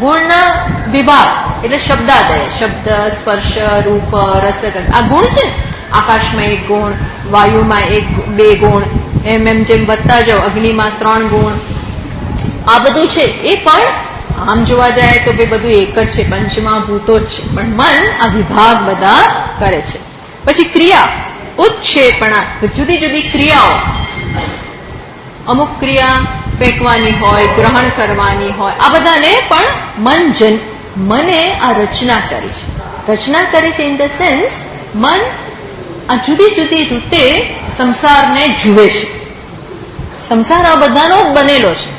ગુણના વિભાગ એટલે શબ્દાદય, શબ્દ, સ્પર્શ, રૂપ, રસ. આ ગુણ છે. આકાશમાં 1 ગુણ, વાયુમાં 2 ગુણ, એમ જેમ વધતા જાઓ. અગ્નિમાં 3 ગુણ. આ બધું છે. એ પણ આમ જોવા જાય તો બધું એક જ છે, પંચમહાભૂતો જ છે. પણ મન આ વિભાગ બધા કરે છે. પછી ક્રિયા ઉત્ક્ષેપણા, જુદી જુદી ક્રિયાઓ. અમુક ક્રિયા ફેંકવાની હોય, ગ્રહણ કરવાની હોય. આ બધાને પણ મને આ રચના કરી છે. રચના કરી છે ઇન ધ સેન્સ મન આ જુદી જુદી રીતે સંસારને જુએ છે. સંસાર આ બધાનો જ બનેલો છે.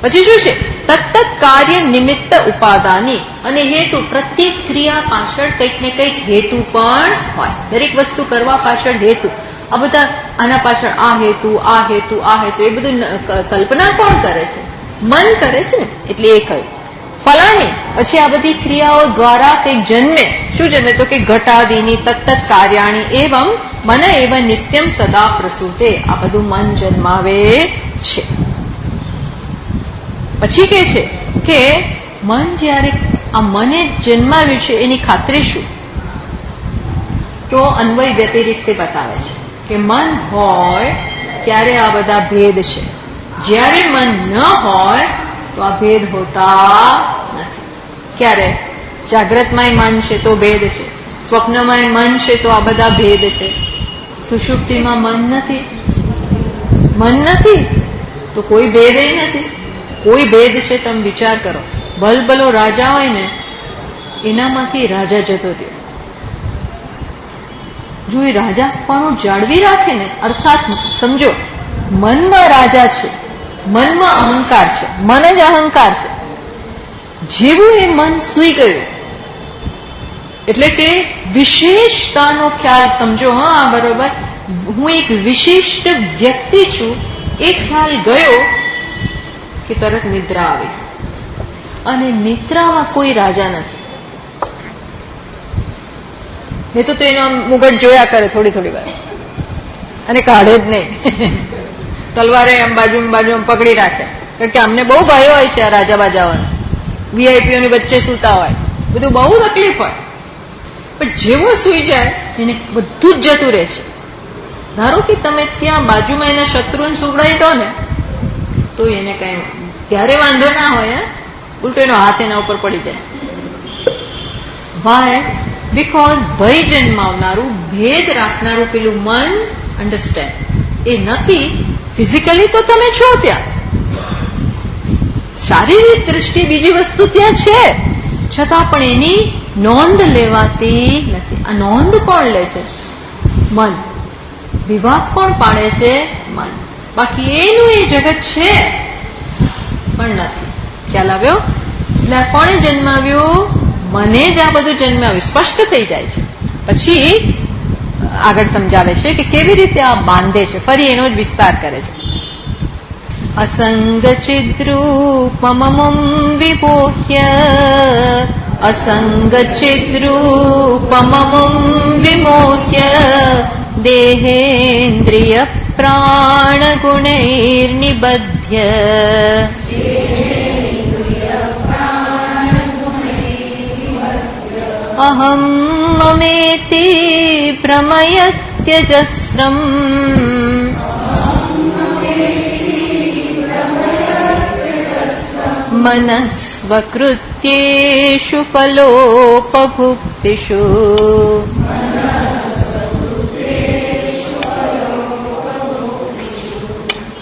પછી શું છે? તત્ત કાર્ય નિમિત્ત ઉપાદાની. અને હેતુ, પ્રત્યેક ક્રિયા પાછળ કંઈક ને કંઈક હેતુ પણ હોય. દરેક વસ્તુ કરવા પાછળ હેતુ. આ બધા આના પાછળ આ હેતુ, આ હેતુ, આ હેતુ, એ બધું કલ્પના કોણ કરે છે? મન કરે છે ને. એટલે એ કહ્યું ફલાણી. પછી આ બધી ક્રિયાઓ દ્વારા કંઈક જન્મે. શું જન્મે? તો કે ઘટાદીની તત્ત કાર્યાણી એવં મને એવ નિત્યમ સદા પ્રસૂતે. આ બધું મન જન્માવે છે. પછી કે છે કે મન જયારે આ મને જન્માવ્યું છે એની ખાતરી શું? તો અન્વય વ્યતિરિક્ત બતાવે છે કે મન હોય ત્યારે આ બધા ભેદ છે. જ્યારે મન ન હોય તો આ ભેદ હોતા નથી. ક્યારે? જાગ્રતમાંય મન છે તો ભેદ છે, સ્વપ્નમાંય મન છે તો આ બધા ભેદ છે. સુષુપ્તિમાં મન નથી તો કોઈ ભેદ નથી. કોઈ ભેદ છે. તમે વિચાર કરો, ભલભલો રાજા હોય ને એનામાંથી રાજા જતો રહ્યો. જો એ રાજા પણ જાળવી રાખે ને, અર્થાત સમજો મનમાં રાજા છે, મનમાં અહંકાર છે, મન જ અહંકાર છે. જેવું એ મન સૂઈ ગયું એટલે કે વિશેષતાનો ખ્યાલ સમજો. હા, બરોબર, હું એક વિશિષ્ટ વ્યક્તિ છું એ ખ્યાલ ગયો કે તરત નિદ્રા આવી. અને નિદ્રામાં કોઈ રાજા નથી. નહીં તો એનો મુગટ જોયા કરે થોડી થોડી વાર અને કાઢે જ નહીં. તલવારે આમ બાજુ પકડી રાખે. કારણ કે અમને બહુ ભય હોય છે આ રાજા બાજાઓને. વીઆઈપીઓની વચ્ચે સૂતા હોય, બધું બહુ તકલીફ હોય. પણ જેવો સૂઈ જાય એને બધું જ જતું રહે છે. ધારો કે તમે ત્યાં બાજુમાં એના શત્રુને સુવડાવી દો ને તો એને કઈ ત્યારે વાંધો ના હોય. ઉલટો એનો હાથ એના ઉપર પડી જાય. વાય? બીકોઝ ભય જન્માવનારું, ભેદ રાખનારું પેલું મન અન્ડરસ્ટેન્ડ એ નથી. ફિઝિકલી તો તમે છો ત્યાં, શારીરિક દ્રષ્ટિએ બીજી વસ્તુ ત્યાં છે, છતાં પણ એની નોંધ લેવાતી નથી. આ નોંધ કોણ લે છે? મન. વિભાગ કોણ પાડે છે? મન. બાકી એનું એ જગત છે પણ નથી. ખ્યાલ આવ્યો? એટલે આ કોણે જન્માવ્યું? મને જ આ બધું જન્માવ્યું. સ્પષ્ટ થઈ જાય છે. પછી આગળ સમજાવે છે કે કેવી રીતે આ બાંધે છે. ફરી એનો જ વિસ્તાર કરે છે. અસંગ ચિદ્રૂપમમું વિમોહ્ય, અસંગ ચિદ્રૂપમમું વિમોહ્ય, દેહેન્દ્રિય પ્રાણ ગુણૈર્નિબધ્ય, અહમ મમેતિ પ્રમયત્યજસ્રમ, મનસ્વકૃત્યેષુ ફલોપભુક્તિષુ.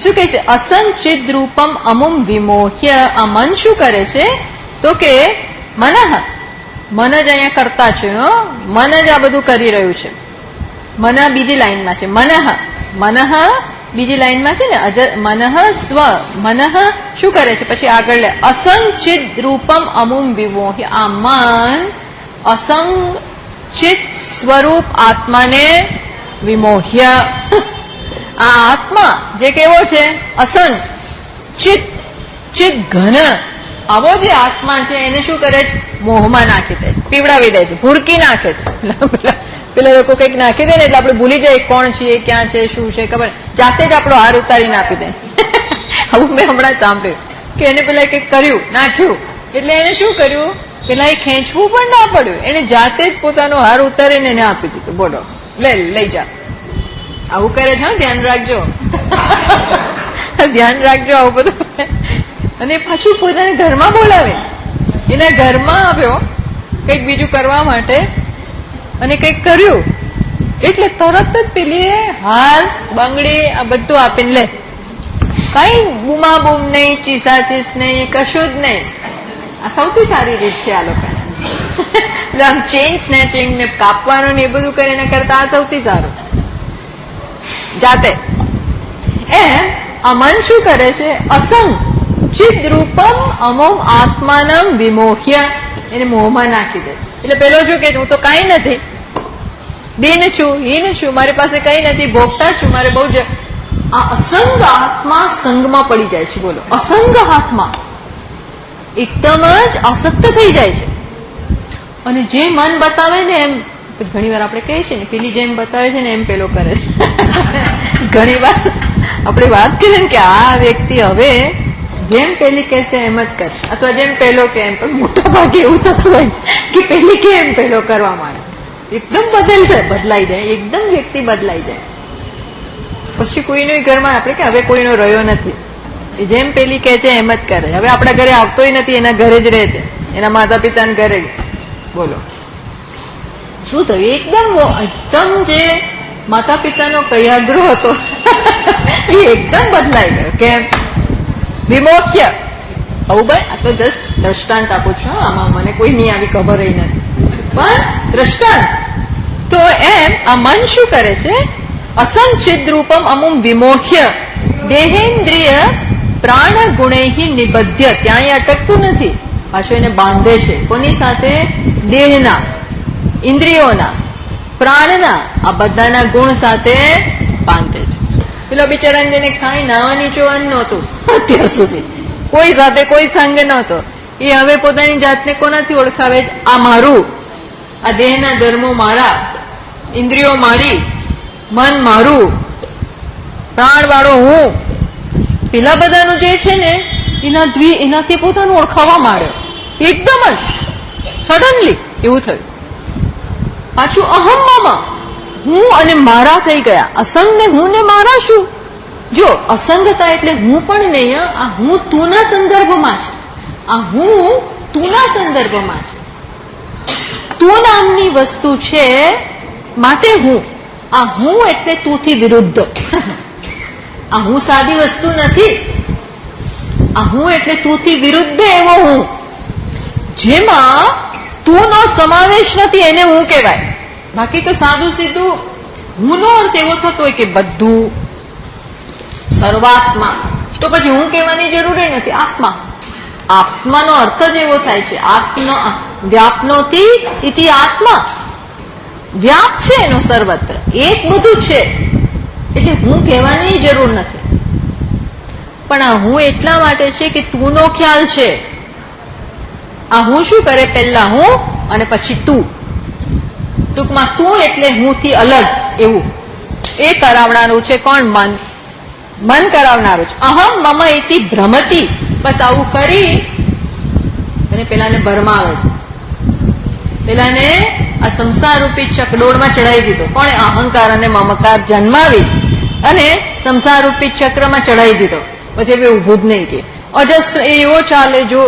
શું કહે છે? અસંચિત રૂપમ અમુમ વિમોહ્ય. આ મન શું કરે છે? તો કે મનઃ, મન જ અહીંયા કરતા છે. મન જ આ બધું કરી રહ્યું છે. મન બીજી લાઈનમાં છે. મનઃ બીજી લાઈનમાં છે ને. મનઃ સ્વ. મનઃ શું કરે છે? પછી આગળ લે. અસંચિત રૂપમ અમુમ વિમોહ્ય. આ મન અસંચિત સ્વરૂપ આત્માને વિમોહ્ય. આ આત્મા જે કેવો છે? અસંગ, ચિત, ચિત ઘન. આવો જે આત્મા છે એને શું કરે છે? મોહમાં નાખી દે, પીવડાવી દે છે, ભૂરકી નાખે છે. પેલા લોકો કંઈક નાખી દે ને એટલે આપણે ભૂલી જાય કોણ છીએ, ક્યાં છે, શું છે, ખબર. જાતે જ આપણો હાર ઉતારીને આપી દે. આવું મેં હમણાં સાંભળ્યું કે એને પેલા કંઈક કર્યું, નાખ્યું, એટલે એને શું કર્યું? પેલા એ ખેંચવું પણ ના પડ્યું, એને જાતે જ પોતાનો હાર ઉતારીને એને આપી દીધું. બોલો, લઈ જા. આવું કરે છે. ધ્યાન રાખજો. ધ્યાન રાખજો આવું બધું. અને પાછું પોતાને ઘરમાં બોલાવે. એના ઘરમાં આવ્યો કંઈક બીજું કરવા માટે અને કંઈક કર્યું એટલે તરત જ પેલી હાર, બંગડી આ બધું આપીને લે. કઈ બૂમાબૂમ નહીં, ચીસાચીસ નહીં, કશું જ નહીં. આ સૌથી સારી રીત છે આ લોકોને. આમ ચેઇન સ્નેચિંગ ને કાપવાનું ને એ બધું કરીને કરતા આ સૌથી સારું. જાતે એમ આ મન શું કરે છે? અસંગ ચિદ રૂપમ અમોમ આત્માનમ વિમોહ્ય. એને મોહમાં નાખી દે. એટલે પેલો શું કે હું તો કઈ નથી, દિન છું, હીન છું, મારી પાસે કઈ નથી, ભોગતા છું, મારે બહુ જ. આ અસંગ આત્મા સંગમાં પડી જાય છે. બોલો, અસંગ આત્મા એકદમ જ આસક્ત થઈ જાય છે. અને જે મન બતાવે ને એમ ઘણી વાર આપણે કહીએ છીએ ને, પેલી જેમ બતાવે છે ને એમ પેલો કરે છે. ઘણી વાર આપણે વાત કરીએ ને કે આ વ્યક્તિ હવે જેમ પેલી કહેશે એમ જ કરશે, અથવા જેમ પેલો કે એમ. પણ મોટા ભાગે એવું થતું હોય કે પેલી કે એમ પેલો કરવા માંડે. એકદમ બદલાઈ જાય, એકદમ વ્યક્તિ બદલાઈ જાય. પછી કોઈનો ઘરમાં આપણે કે હવે કોઈનો રહ્યો નથી, જેમ પેલી કહે છે એમ જ કરે. હવે આપણા ઘરે આવતોય નથી, એના ઘરે જ રહે છે, એના માતા પિતાના ઘરે. બોલો શું થયું? એકદમ જે માતા પિતાનો કયાગ્રહ હતો એ એકદમ બદલાઈ ગયો. કેમ? વિમોખ્ય. આવું ભાઈ, આ તો જસ્ટ દ્રષ્ટાંત આપું છું. આમાં મને કોઈની આવી ખબર નથી, પણ દ્રષ્ટાંત. તો એમ આ મન શું કરે છે? અસંચિત રૂપમ અમુમ વિમોખ્ય. દેહેન્દ્રિય પ્રાણ ગુણૈ નિબધ્ય, ત્યાં એ અટકતું નથી, પાછું એને બાંધે છે. કોની સાથે? દેહના, ઇન્દ્રિયોના, પ્રાણના, આ બધાના ગુણ સાથે બાંધે છે. પેલો બિચારાને જેને ખાઈ નાવાની જોવાનું નહોતું અત્યાર સુધી, કોઈ સાથે કોઈ સંગ નહોતો, એ હવે પોતાની જાતને કોનાથી ઓળખાવે? આ મારું, આ દેહના ધર્મો મારા, ઇન્દ્રિયો મારી, મન મારું, પ્રાણ વાળો હું. પેલા બધાનું જે છે ને એનાથી પોતાનું ઓળખાવા માંડ્યો એકદમ જ સડનલી એવું થયું. પાછું અહમ મમ, હું અને મારા થઈ ગયા. અસંગ ને હું ને મારા શું? જો અસંગતા એટલે હું પણ નહીં, આ હું તુંના સંદર્ભમાં છે, આ હું તુંના સંદર્ભમાં છે. તું નામની વસ્તુ છે માટે હું, આ હું એટલે તુંથી વિરુદ્ધ. આ હું સાદી વસ્તુ નથી, આ હું એટલે તુંથી વિરુદ્ધ એવો હું, જેમાં તુંનો સમાવેશ નથી, એને હું કહેવાય. બાકી તો સાદું સીધું હુંનો અર્થ એવો થતો હોય કે બધું, સર્વાત્મા, તો પછી હું કહેવાની જરૂર નથી. આત્મા, આત્માનો અર્થ જ એવો થાય છે. આત્મનો વ્યાપનોથી ઇતિ આત્મા, વ્યાપ છે એનો સર્વત્ર, એક બધું છે, એટલે હું કહેવાની જરૂર નથી. પણ આ હું એટલા માટે છે કે તુંનો ખ્યાલ છે. આ હું શું કરે? પહેલા હું અને પછી તું. ટૂંકમાં તું એટલે હું થી અલગ એવું એ કરાવનારું છે. કોણ? મન. મન કરાવનારું છે. અહમ મમ ઇતિ ભ્રમતી. બસ આવું કરી અને પેલાને ભરમાવે છે, પેલાને આ સંસાર રૂપી ચકડોળમાં ચડાવી દીધો. કોણે? અહંકાર અને મમકાર જન્માવી અને સંસાર રૂપી ચક્રમાં ચડાવી દીધો. પછી હવે ઉભું જ નહીં કે અજસ્ર એવો ચાલે, જો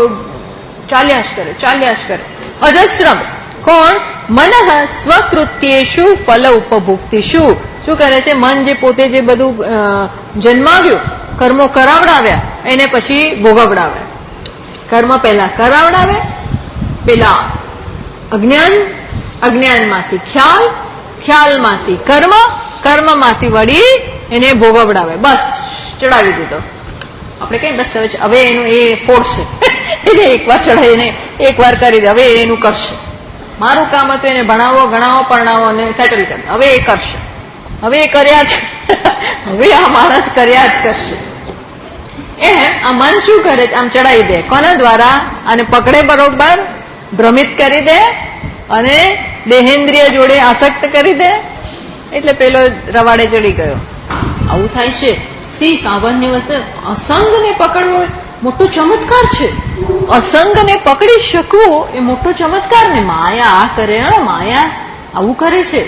ચાલ્યા જ કરે અજસ્રમ. કોણ? મનઃ સ્વકૃત્યેષુ ફલ ઉપભુક્તિષુ. શું કરે છે? મન જે પોતે જે બધું જન્માવ્યું, કર્મો કરાવડાવ્યા, એને પછી ભોગવડાવ્યા. કર્મ પહેલા કરાવડાવે, પેલા અજ્ઞાનમાંથી ખ્યાલ, ખ્યાલમાંથી કર્મમાંથી વળી એને ભોગવડાવે. બસ ચડાવી દીધો. આપણે કઈ બસ હવે એનું એ ફોડશે, એને એકવાર ચડાવીને એકવાર કરી દે, હવે એનું કરશે. મારું કામ હતું એને ભણાવો, ગણાવો, પરણાવો અને સેટલ કરી. હવે એ કરશે, હવે એ કર્યા જ, હવે આ માણસ કર્યા જ કરશે. આ મન શું કરે? આમ ચડાવી દે. કોના દ્વારા? આને પકડે, બરોબર ભ્રમિત કરી દે અને દેહેન્દ્રિય જોડે આસક્ત કરી દે, એટલે પેલો રવાડે ચડી ગયો. આવું થાય છે. સાવન્ય વસ્તુ અસંગને પકડવો મોટો ચમત્કાર છે. અસંગને પકડી શકવું એ મોટો ચમત્કાર ને. માયા આ કરે, માયા આવું કરે છે.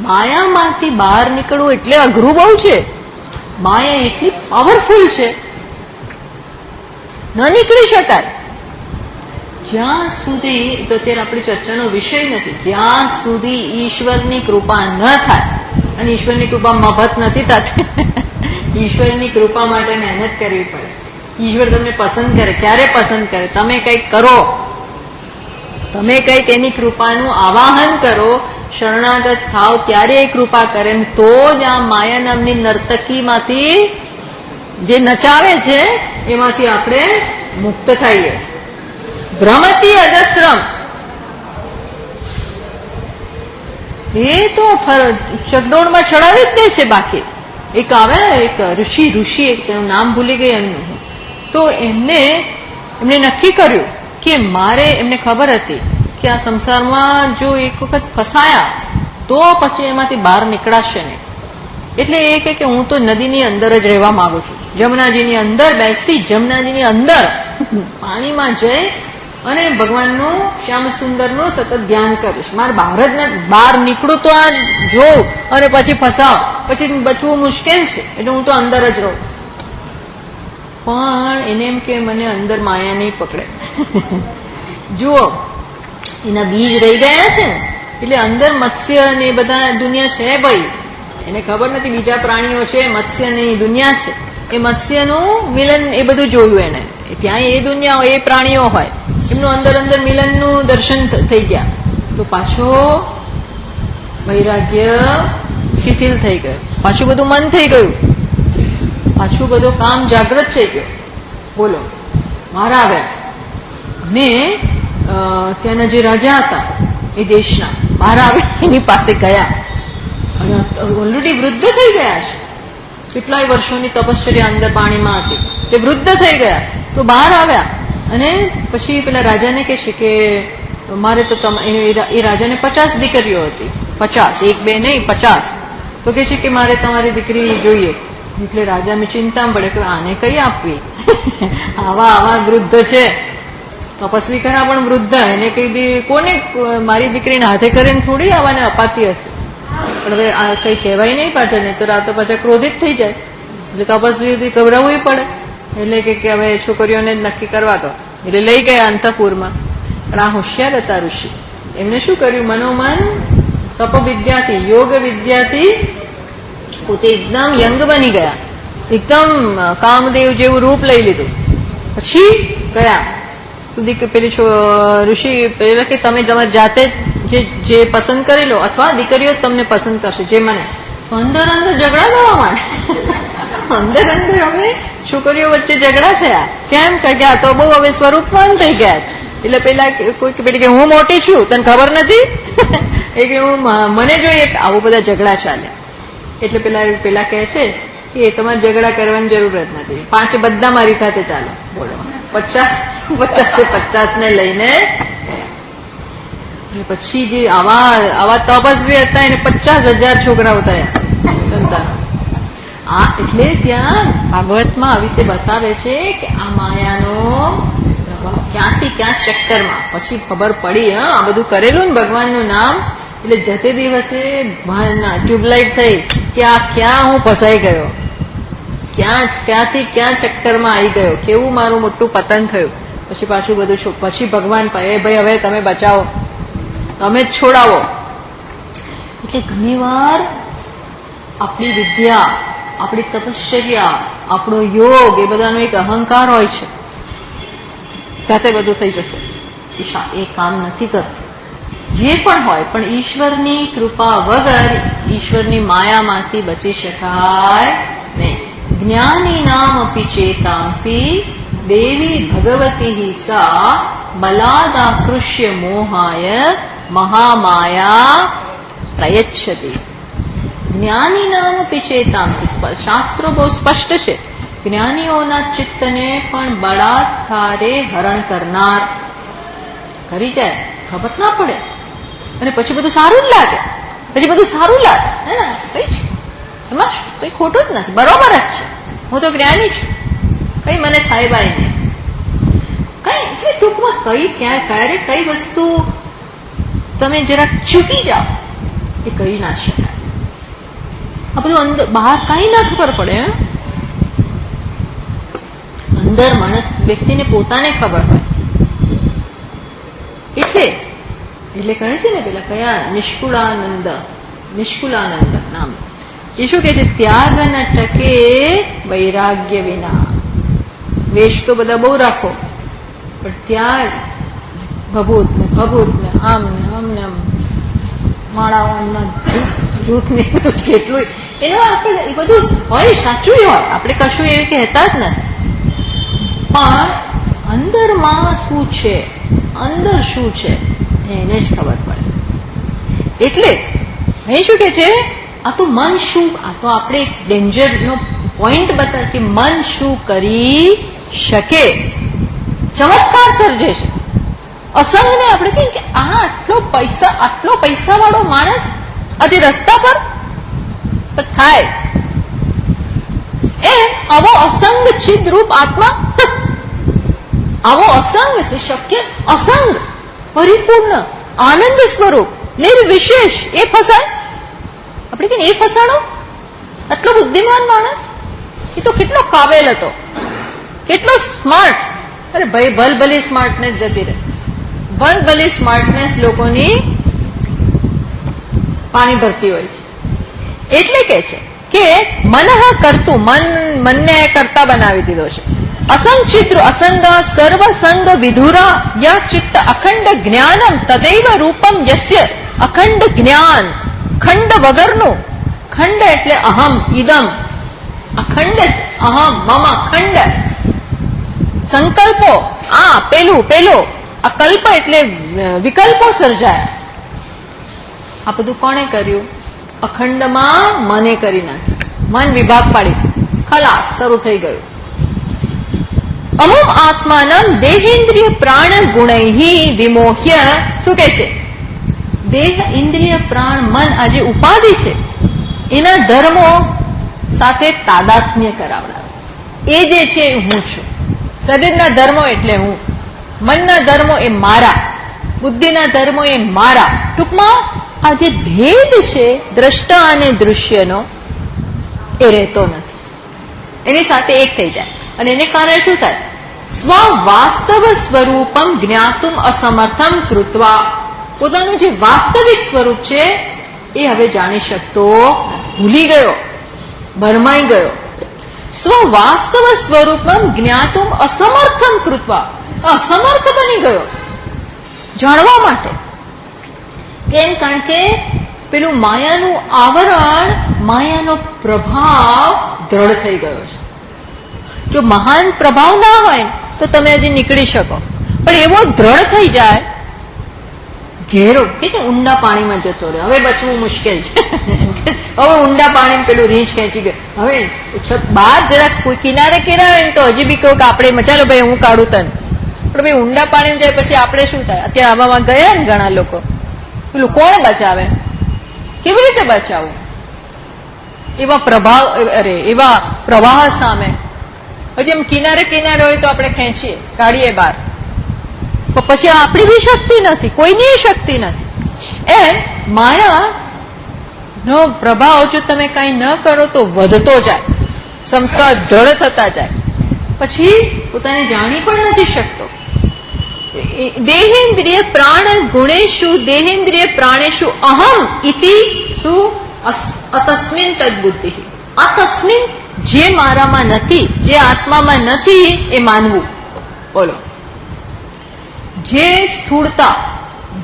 માયામાંથી બહાર નીકળવું એટલે અઘરું બહુ છે. માયા એટલી પાવરફુલ છે, ન નીકળી શકાય. જ્યાં સુધી, તો અત્યારે આપણી ચર્ચાનો વિષય નથી, જ્યાં સુધી ઈશ્વરની કૃપા ન થાય, અને ઈશ્વરની કૃપા મફત નથી થતી, ઈશ્વરની કૃપા માટે મહેનત કરવી પડે. ઈશ્વર તમને પસંદ કરે. ક્યારે પસંદ કરે? તમે કંઈક કરો, તમે કંઈક એની કૃપાનું આવાહન કરો, શરણાગત થાવ, ત્યારે એ કૃપા કરે. તો જ આ માયા નામની નર્તકીમાંથી જે નચાવે છે એમાંથી આપણે મુક્ત થઈએ. ભ્રમતી અજસ્રમ, એ તો ચકડોળમાં ચડાવી જ દે છે. બાકી એક આવે, એક ઋષિ એક નામ ભૂલી ગઈ એમનું, તો એમને નક્કી કર્યું કે મારે, એમને ખબર હતી કે આ સંસારમાં જો એક વખત ફસાયા તો પછી એમાંથી બહાર નીકળાશે નહીં. એટલે એ કે હું તો નદીની અંદર જ રહેવા માંગુ છું. જમનાજીની અંદર બેસી, જમનાજીની અંદર પાણીમાં જઈ અને ભગવાનનું, શ્યામ સુંદરનું સતત ધ્યાન કરીશ. મારે બહાર નીકળું તો આ જોઉં અને પછી ફસાવ, પછી બચવું મુશ્કેલ છે, એટલે હું તો અંદર જ રહું. પણ એને એમ કે મને અંદર માયા નહીં પકડે. જુઓ, એના બીજ રહી ગયા છે ને, એટલે અંદર મત્સ્ય ને એ બધા દુનિયા છે ભાઈ. એને ખબર નથી બીજા પ્રાણીઓ છે, મત્સ્યની દુનિયા છે. એ મત્સ્યનું મિલન એ બધું જોયું એને. ત્યાં એ દુનિયા, એ પ્રાણીઓ હોય, એમનું અંદર મિલનનું દર્શન થઈ ગયા. તો પાછો વૈરાગ્ય શિથિલ થઈ ગયું, પાછું બધું મન થઈ ગયું. પાછું બધું કામ જાગૃત થઈ ગયો. બોલો, બહાર આવ્યા અને ત્યાંના જે રાજા હતા એ દેશના બહાર આવ્યા, એની પાસે ગયા અને ઓલરેડી વૃદ્ધ થઈ ગયા છે. કેટલાય વર્ષોની તપશ્ચર્યા અંદર પાણીમાં હતી, તે વૃદ્ધ થઈ ગયા. તો બહાર આવ્યા અને પછી પેલા રાજાને કહે છે કે મારે તો એ રાજાને 50 દીકરીઓ હતી. 50, 1 2 નહીં, 50. તો કહે છે કે મારે તમારી દીકરી જોઈએ. એટલે રાજાને ચિંતામાં પડે કે આને કઈ આપવી, આવા વૃદ્ધ છે, તપસ્વી ખરા પણ વૃદ્ધ, એને કઈ કોને મારી દીકરીને હાથે કરીને થોડી આવાને અપાતી હશે. પણ હવે આ કઈ કહેવાય નહીં પાછળ, નહીં તો રાતો પાછળ ક્રોધિત થઈ જાય. એટલે તપસ્વી ગભરાવવું પડે. એટલે કે હવે છોકરીઓને જ નક્કી કરવા દો. એટલે લઈ ગયા અંતઃપુરમાં. પણ આ હોશિયાર હતા ઋષિ. એમને શું કર્યું, મનોમન તપ વિદ્યાથી, યોગ વિદ્યાથી પોતે એકદમ યંગ બની ગયા, એકદમ કામદેવ જેવું રૂપ લઈ લીધું. પછી ગયા પેલી ઋષિ પેલા કે તમે તમારી જાતે જે પસંદ કરી લો, અથવા દીકરીઓ જ તમને પસંદ કરશે જે મને. અંદર ઝઘડા થવા માંડે. અંદર અમે છોકરીઓ વચ્ચે ઝઘડા થયા. કેમ? કારણ કે આ તો બહુ હવે સ્વરૂપવાન થઈ ગયા. એટલે પેલા કોઈ પેલી કે હું મોટી છું, તને ખબર નથી? એટલે હું મને જોઈએ. આવું બધા ઝઘડા ચાલ્યા. એટલે પેલા કહે છે કે તમારે ઝઘડા કરવાની જરૂર જ નથી, 5 બધા મારી સાથે ચાલો. બોલો, 50 ને લઈને. પછી જે આવા તપસ્વી હતા એને 50,000 છોકરાઓ થયા, સંતાનો. એટલે ત્યાં ભાગવતમાં આવી રીતે બતાવે છે કે આ માયાનો પ્રભાવ ક્યાંથી ક્યાં ચક્કરમાં. પછી ખબર પડી, આ બધું કરેલું ને ભગવાનનું નામ, એટલે જતે દિવસે ટ્યુબલાઇટ થઈ કે આ ક્યાં હું ફસાઈ ગયો, ક્યાંથી ક્યાં ચક્કરમાં આવી ગયો, કેવું મારું મોટું પતન થયું. પછી પાછું બધું પછી ભગવાન ભાઈ હવે તમે બચાવો, તમે જ છોડાવો. એટલે ઘણીવાર આપણી વિદ્યા, આપણી તપશ્ચર્યા, આપણો યોગ એ બધાનો એક અહંકાર હોય છે, સાથે બધું થઈ જશે, એ કામ નથી કરતું. જે પણ હોય, પણ ઈશ્વરની કૃપા વગર ઈશ્વરની માયામાંથી બચી શકાય નહીં. જ્ઞાની નામ અપી ચેતાંસી દેવી ભગવતી સા બલાદાકૃષ્ય મોહાય મહામાયા પ્રયચ્છતિ. જ્ઞાની નામ અપી ચેતાંસી, શાસ્ત્રો બહુ સ્પષ્ટ છે. જ્ઞાનીઓના ચિત્તને પણ બળાત્કારે હરણ કરનાર કરી જાય, ખબર ના પડે. અને પછી બધું સારું જ લાગે, હે ને? કઈ છે એમાં કઈ ખોટું જ નથી, બરોબર જ છે. હું તો જ્ઞાની છું, કઈ મને થાય બાય નહીં. કઈ એટલે ટૂંકમાં ક્યારે કઈ વસ્તુ તમે જરા ચૂકી જાઓ એ કહી ના શકાય. આ બધું અંદર બહાર કઈ ના ખબર પડે. અંદર વ્યક્તિને પોતાને ખબર હોય. એટલે કહે છે ને પેલા કયા નિષ્કુળાનંદ નામ, એ શું કે છે? ત્યાગ ન ટકે વૈરાગ્ય વિના. વેશ તો બધા બહુ રાખો, પણ ત્યાગ ભભૂત ને આમ માળાઓના જૂથ ને બધું કેટલું એનો આપણે એ બધું હોય, સાચું હોય, આપણે કશું એવી કહેતા જ નથી. પણ અંદરમાં શું છે, અંદર શું છે એને જ ખબર પડે. એટલે અહીં શું કે છે? આ તો મન શું, આ તો આપણે એક ડેન્જરનો પોઈન્ટ બતાવે કે મન શું કરી શકે, ચમત્કાર સર્જે છે. અસંગને આપણે કહીએ કે આટલો પૈસા વાળો માણસ આજે રસ્તા પર થાય, આવો અસંગ ચિદ્રૂપ આત્મા, આવો અસંગ છે શક્ય, અસંગ પરિપૂર્ણ આનંદ સ્વરૂપ નિર્વિશેષ, એ ફસાય. આપણે કહીએ એ ફસાણો, આટલો બુદ્ધિમાન માણસ, એ તો કેટલો કાબેલ હતો, કેટલો સ્માર્ટ. અરે ભાઈ, ભલભલી સ્માર્ટનેસ જતી રહે, ભલભલી સ્માર્ટનેસ લોકોની પાણી ભરતી હોય છે. એટલે કે છે કે મનઃ કરતું, મનને કરતા બનાવી દીધો છે. અસંચિત્ર અસંગ સર્વસંગ વિધુરા ય ચિત્ત અખંડ જ્ઞાનમ તદૈવ રૂપમ યસ્ય. અખંડ જ્ઞાન, ખંડ વગરનું. ખંડ એટલે અહમ, ઇદમ, અખંડ છે. અહમ મમ ખંડ. સંકલ્પો પેલું આ કલ્પ એટલે વિકલ્પો સર્જાયા. આ બધું કોણે કર્યું? અખંડમાં મને કરી નાખ્યું. મન વિભાગ પાડી દીધું. ખલાસ, શરૂ થઈ ગયું. અમુમ આત્માનમ દેહેન્દ્રિય પ્રાણ ગુણૈ વિમોહ્ય. શું કે છે? દેહ, ઇન્દ્રિય, પ્રાણ, મન આ જે ઉપાધિ છે એના ધર્મો સાથે તાદાત્મ્ય કરાવડાવે. એ જે છે એ હું છું. શરીરના ધર્મો એટલે હું, મનના ધર્મો એ મારા, બુદ્ધિના ધર્મો એ મારા. ટૂંકમાં આ જે ભેદ છે દ્રષ્ટા અને દૃશ્યનો એ રહેતો નથી, એની સાથે એક થઈ જાય. અને એને કારણે શું થાય? સ્વ વાસ્તવ સ્વરૂપમ જ્ઞાતુમ અસમર્થમ કૃત્વા. પોતાનું જે વાસ્તવિક સ્વરૂપ છે એ હવે જાણી શકતો નથી, ભૂલી ગયો, ભરમાઈ ગયો. સ્વ વાસ્તવ સ્વરૂપમ જ્ઞાતુમ અસમર્થમ કૃત્વા. અસમર્થ બની ગયો જાણવા માટે. કેમ? કારણ કે પેલું માયાનું આવરણ, માયાનો પ્રભાવ દ્રઢ થઈ ગયો છે. જો મહાન પ્રભાવ ના હોય તો તમે હજી નીકળી શકો, પણ એવો દ્રઢ થઈ જાય, ઘેરો કે છે ઊંડા પાણીમાં જતો રહે. હવે બચવું મુશ્કેલ છે. હવે ઊંડા પાણી પેલું રીંછ ખેંચી ગયો. હવે બહાર જરાક કોઈ કિનારે કેરાવે ને તો હજી બી કહું કે આપણે ચાલો ભાઈ હું કાઢું તને, પણ ભાઈ ઊંડા પાણીમાં જાય પછી આપણે શું થાય? અત્યારે આવામાં ગયા ને ઘણા લોકો, પેલું કોણ બચાવે? કેવી રીતે બચાવવું? એવા પ્રભાવ, એવા પ્રવાહ સામે હજી એમ કિનારે હોય તો આપણે ખેંચીએ, કાઢીએ બહાર, તો પછી આપણી બી શક્તિ નથી, કોઈની શક્તિ નથી. એમ માયા નો પ્રભાવ જો તમે કઈ ન કરો તો વધતો જાય, સંસ્કાર દ્રઢ થતા જાય, પછી પોતાને જાણી પણ નથી શકતો. દેહેન્દ્રિય પ્રાણ ગુણેશુ દેહેન્દ્રિય પ્રાણેશુ અહમ ઇતિ શું અતસ્મિન તદ્બુદ્ધિ. આ તસ્મિન જે મારામાં નથી, જે આત્મામાં નથી એ માનવું. બોલો, જે સ્થૂળતા,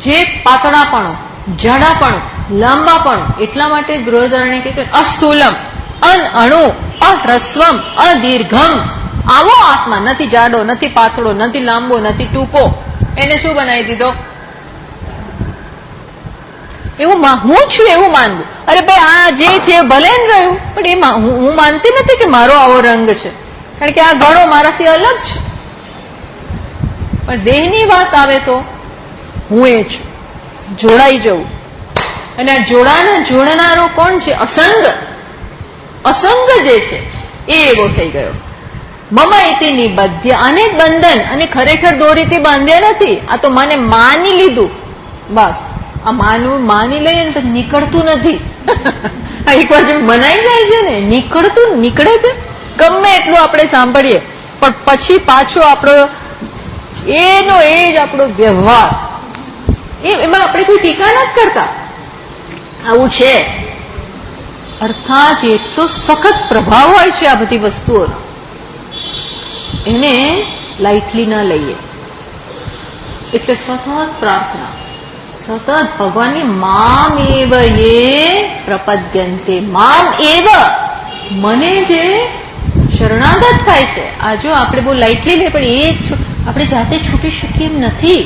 જે પાતળાપણું, જાડાપણું, લાંબાપણું, એટલા માટે ગૃહધારણે કે અસ્થૂલમ, અણુ, અહ્રસ્વમ, અદીર્ઘમ. આવો આત્મા નથી જાડો, નથી પાતળો, નથી લાંબો, નથી ટૂંકો. એને શું બનાવી દીધો? એવું હું છું એવું માનવું. અરે ભાઈ આ જે છે ભલે ને રહ્યું, પણ એમાં હું માનતી નથી કે મારો આવો રંગ છે, કારણ કે આ ગણો મારાથી અલગ છે. પણ દેહની વાત આવે તો હું એ છું, જોડાઈ જવું. અને આ જોડનારો કોણ છે? અસંગ. અસંગ જે છે એ એવો થઈ ગયો. મમ ઇતિ નિબધ્ય. આને બંધન, અને ખરેખર દોરીથી બાંધ્યા નથી, આ તો મને માની લીધું. બસ આ માની લઈએ ને તો નીકળતું નથી. એકવાર જેમ મનાઈ જાય છે ને, નીકળે છે. ગમે એટલું આપણે સાંભળીએ પણ પછી પાછો આપણો એનો એ જ આપણો વ્યવહાર, એમાં આપણે કોઈ ટીકા નથી કરતા. આવું છે. અર્થાત એટલો સખત પ્રભાવ હોય છે આ બધી વસ્તુઓનો, એને લાઇટલી ના લઈએ. એટલે સતત પ્રાર્થના, સતત ભગવાનની મામ એવ એ પ્રપદ્યંતે. મામ એવ, મને જે શરણાગત થાય છે. આ જો આપણે બહુ લાઇટલી લઈએ પણ એ આપણે જાતે છૂટી શકીએ એમ નથી.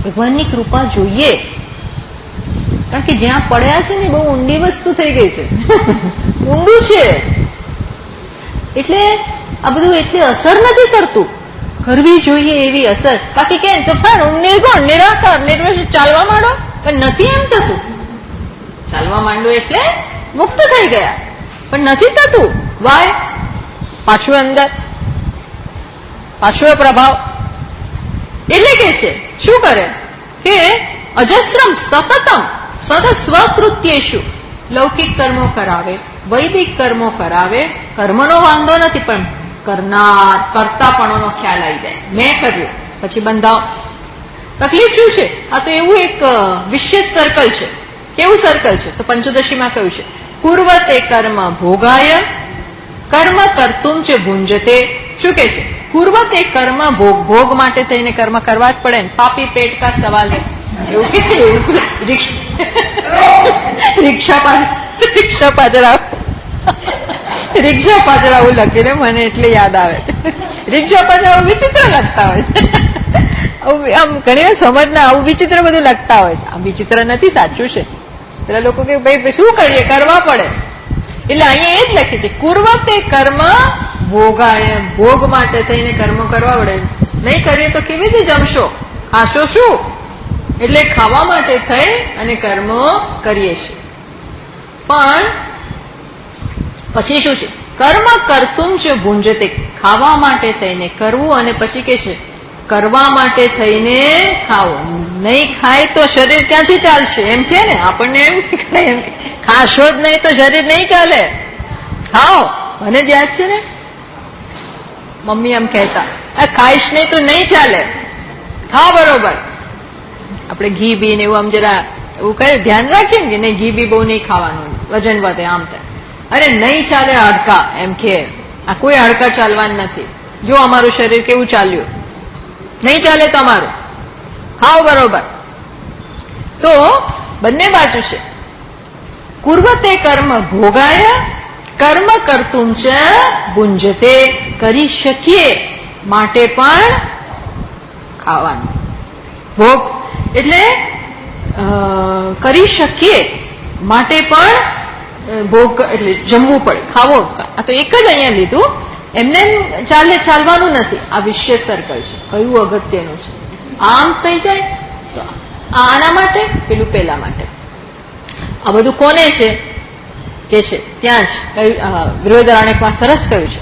ભગવાનની કૃપા જોઈએ, કારણ કે જ્યાં પડ્યા છે ને બહુ ઊંડી વસ્તુ થઈ ગઈ છે. ઊંડું છે એટલે આ બધું એટલી અસર નથી કરતું. કરવી જોઈએ એવી અસર. બાકી કેમ તો નિર્ગુણ, નિરાકાર, નિર્વિશેષ ચાલવા માંડો, પણ નથી એમ થતું. ચાલવા માંડો એટલે મુક્ત થઈ ગયા, પણ નથી થતું. વાય? પાછું અંદર, પાછો પ્રભાવ. એટલે કે છે શું કરે કે અજસ્રમ સતતમ સ્વકૃત્યેષુ. લૌકિક કર્મો કરાવે, વૈદિક કર્મો કરાવે. કર્મનો વાંધો નથી, પણ કરનાર, કર્તાપણોનો ખ્યાલ આવી જાય. મેં કર્યું પછી બંધાવ. તકલીફ શું છે? આ તો એવું એક વિશેષ સર્કલ છે. કેવું સર્કલ છે? તો પંચદશીમાં કહ્યું છે, કુર્વતે કર્મ ભોગાય કર્મ કર્તુમ ચ ભુંજતે. શું કે છે? કુર્વતે કર્મ ભોગ માટે થઈને કર્મ કરવા જ પડે ને. પાપી પેટ કા સવાલ હે. એવું કે રિક્ષા પાછળ રિક્ષા પાછળ આવું લખીને મને એટલે યાદ આવે. રિક્ષા પાછળ આવું વિચિત્ર લખતા હોય છે. આમ ઘણી વાર સમજના આવું વિચિત્ર બધું લખતા હોય છે. આ વિચિત્ર નથી, સાચું છે. પેલા લોકો કે ભાઈ શું કરીએ, કરવા પડે. એટલે અહીંયા એ જ લખી છે, કુર્વતે કર્મ ભોગાય. ભોગ માટે થઈને કર્મ કરવા પડે. નહીં કરીએ તો કેવી રીતે જમશો, ખાશો શું? એટલે ખાવા માટે થઈ અને કર્મો કરીએ છીએ. પણ પછી શું છે? કર્મ કર્તુમ છે ભુંજતે. ખાવા માટે થઈને કરવું અને પછી કે છે કરવા માટે થઈને ખાવું. નહીં ખાય તો શરીર ક્યાંથી ચાલશે? એમ કે ને આપણને એમ ખાશો જ નહીં તો શરીર નહીં ચાલે. ખાઓ. મને જ યાદ છે ને, મમ્મી એમ કહેતા, આ ખાઈશ નહીં તો નહીં ચાલે, ખાઓ બરોબર. આપણે ઘી બી ને એવું આમ જરા એવું કહે, ધ્યાન રાખીએ ને કે નહીં ઘી બી બહુ નહીં ખાવાનું, વજન વધે આમ થાય. અરે નહીં ચાલે હાડકા, એમ કે આ કોઈ હાડકા ચાલવાનું નથી. જો અમારું શરીર કેવું ચાલ્યું, નહીં ચાલે તમારું, ખાઓ બરોબર. તો બંને બાજુ છે. કુર્વતે કર્મ ભોગાય, કર્મ કર્તુમ ચ ભુંજતે. કરી શકીએ માટે પણ ખાવાનું. ભોગ એટલે કરી શકીએ માટે પણ ભોગ એટલે જમવું પડે, ખાવો. આ તો એક જ અહીંયા લીધું, એમને ચાલવાનું નથી. આ વિશેષ સર્કલ છે, કયું અગત્યનું છે. આમ થઈ જાય તો આના માટે, પેલું પેલા માટે. આ બધું કોને છે કે છે ત્યાં જ બૃહદારણ્યકમાં સરસ કહ્યું છે,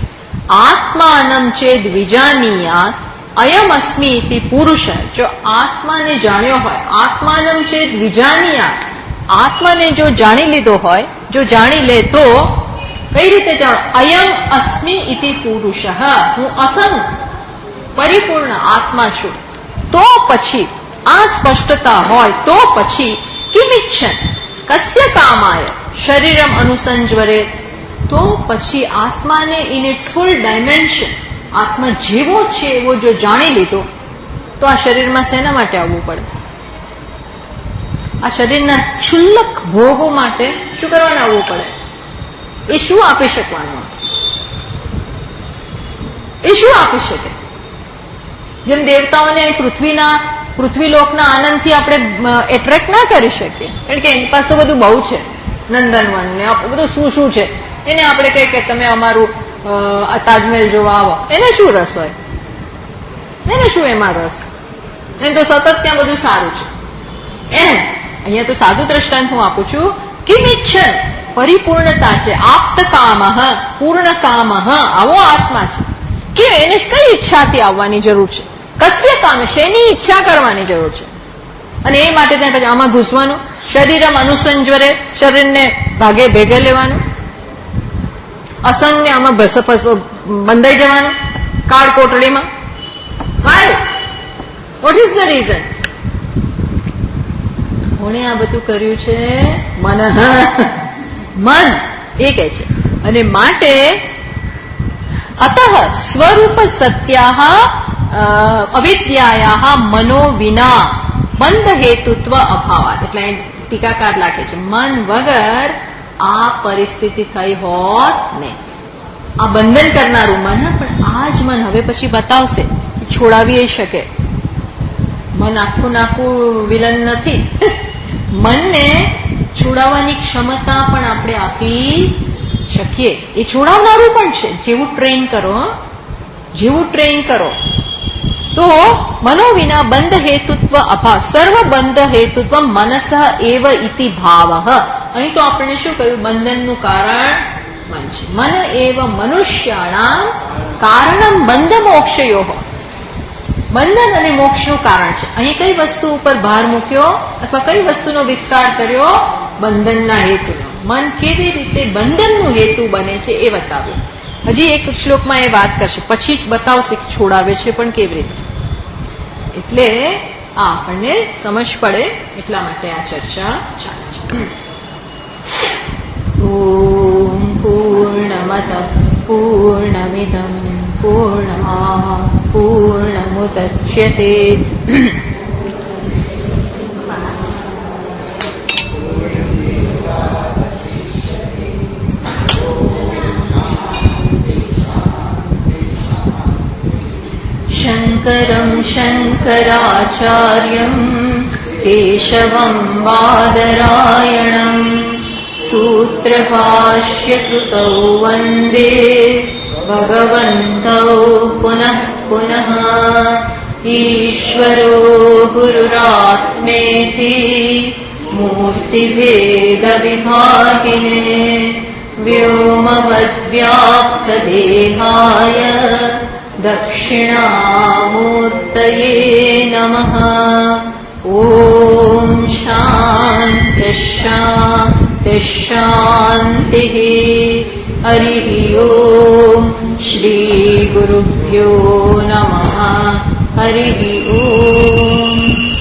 આત્માનમ ચેદ વિજાનીયાત અયમ અસ્મિ ઇતિ પુરુષ. જો આત્માને જાણ્યો હોય, આત્માનમ ચેદ વિજાનીયાત, આત્માને જો જાણી લીધો હોય, જો જાણી લે તો કઈ રીતે જાણો? અયમ અસ્મિ ઇતિ પુરુષ, હું અસંગ પરિપૂર્ણ આત્મા છું. તો પછી આ સ્પષ્ટતા હોય તો પછી કિમિચ્છન કસ્ય કામાય શરીરમ અનુસંજ્વરે. તો પછી આત્માને ઇન ઇટ્સ ફૂલ ડાયમેન્શન, આત્મા જેવો છે એવો જો જાણી લીધો તો આ શરીરમાં શેના માટે આવવું પડે? આ શરીરના ક્ષુલ્લક ભોગો માટે શું કરવાને આવવું પડે? એ શું આપી શકવાનું? એ શું આપી શકે? જેમ દેવતાઓને પૃથ્વીલોકના આનંદથી આપણે એટ્રેક્ટ ના કરી શકીએ, કારણ કે એની પાસે તો બધું બહુ છે, નંદનવન ને બધું શું શું છે. એને આપણે કહીએ કે તમે અમારું તાજમહેલ જોવા આવો, એને શું રસ હોય? એને શું એમાં રસ? એને તો સતત ત્યાં બધું સારું છે. એમ અહીંયા તો સાદું દ્રષ્ટાંત હું આપું છું. કિમિચ્છન પરિપૂર્ણતા છે, આપ્ત કામ, પૂર્ણ કામ, આવો આત્મા છે. કે એને કઈ ઈચ્છાથી આવવાની જરૂર છે? કસ્ય કામ, શેની ઈચ્છા કરવાની જરૂર છે? અને એ માટે ત્યાં પછી આમાં ઘૂસવાનું, શરીરમ અનુસંજ્વરે, શરીરને ભાગે ભેગે લેવાનું, અસંગને આમાં બંધાઈ જવાનું કાળ કોટડીમાં. Why? What is the reason? કોણે આ બધું કર્યું છે? મન એ કહે છે. અને માટે અતઃ સ્વરૂપ સત્યા અવિદ્યાયા મનો વિના બંધ હેતુત્વ અભાવાત. એટલે ટીકાકાર લાગે છે, મન વગર આ પરિસ્થિતિ થઈ હોત ને. આ બંધન કરનારું મન, પણ આ જ મન હવે પછી બતાવશે, છોડાવી શકે. મન આખું નાખું વિલન નથી. મનને છોડાવવાની ક્ષમતા પણ આપણે આપી શકીએ. એ છોડાવનારું પણ છે. જેવું ટ્રેન કરો તો મનો વિના બંધ હેતુત્વ અભાવ, સર્વ બંધ હેતુત્વ મનસ એવ ઇતિ ભાવ. અહીં તો આપણે શું કહ્યું? બંધનનું કારણ મન છે. મન એવ મનુષ્યાણામ કારણમ બંધ મોક્ષયો. બંધન અને મોક્ષનું કારણ છે. અહીં કઈ વસ્તુ ઉપર ભાર મૂક્યો અથવા કઈ વસ્તુનો વિસ્તાર કર્યો? બંધનના હેતુનો. મન કેવી રીતે બંધનનું હેતુ બને છે એ બતાવ્યું. હજી એક શ્લોકમાં એ વાત કરશે, પછી જ બતાવશે કે છોડાવે છે પણ કેવી રીતે. એટલે આ આપણને સમજ પડે એટલા માટે આ ચર્ચા ચાલે છે. ઓમ પૂર્ણમદ પૂર્ણમિદં પૂર્ણાત પૂર્ણમુદચ્યતે शङ्करं शङ्कराचार्यं केशवं बादरायणम् सूत्रभाष्यकृतौ वन्दे भगवन्तौ पुनः पुनः। ईश्वरो गुरुरात्मेति मूर्तिभेदविभागिने व्योमवद्व्याप्तदेहाय दक्षिणामूर्तये नमः। ॐ शान्तिः शान्तिः शान्तिः। हरिः ॐ श्रीगुरुभ्यो नमः। हरिः ॐ।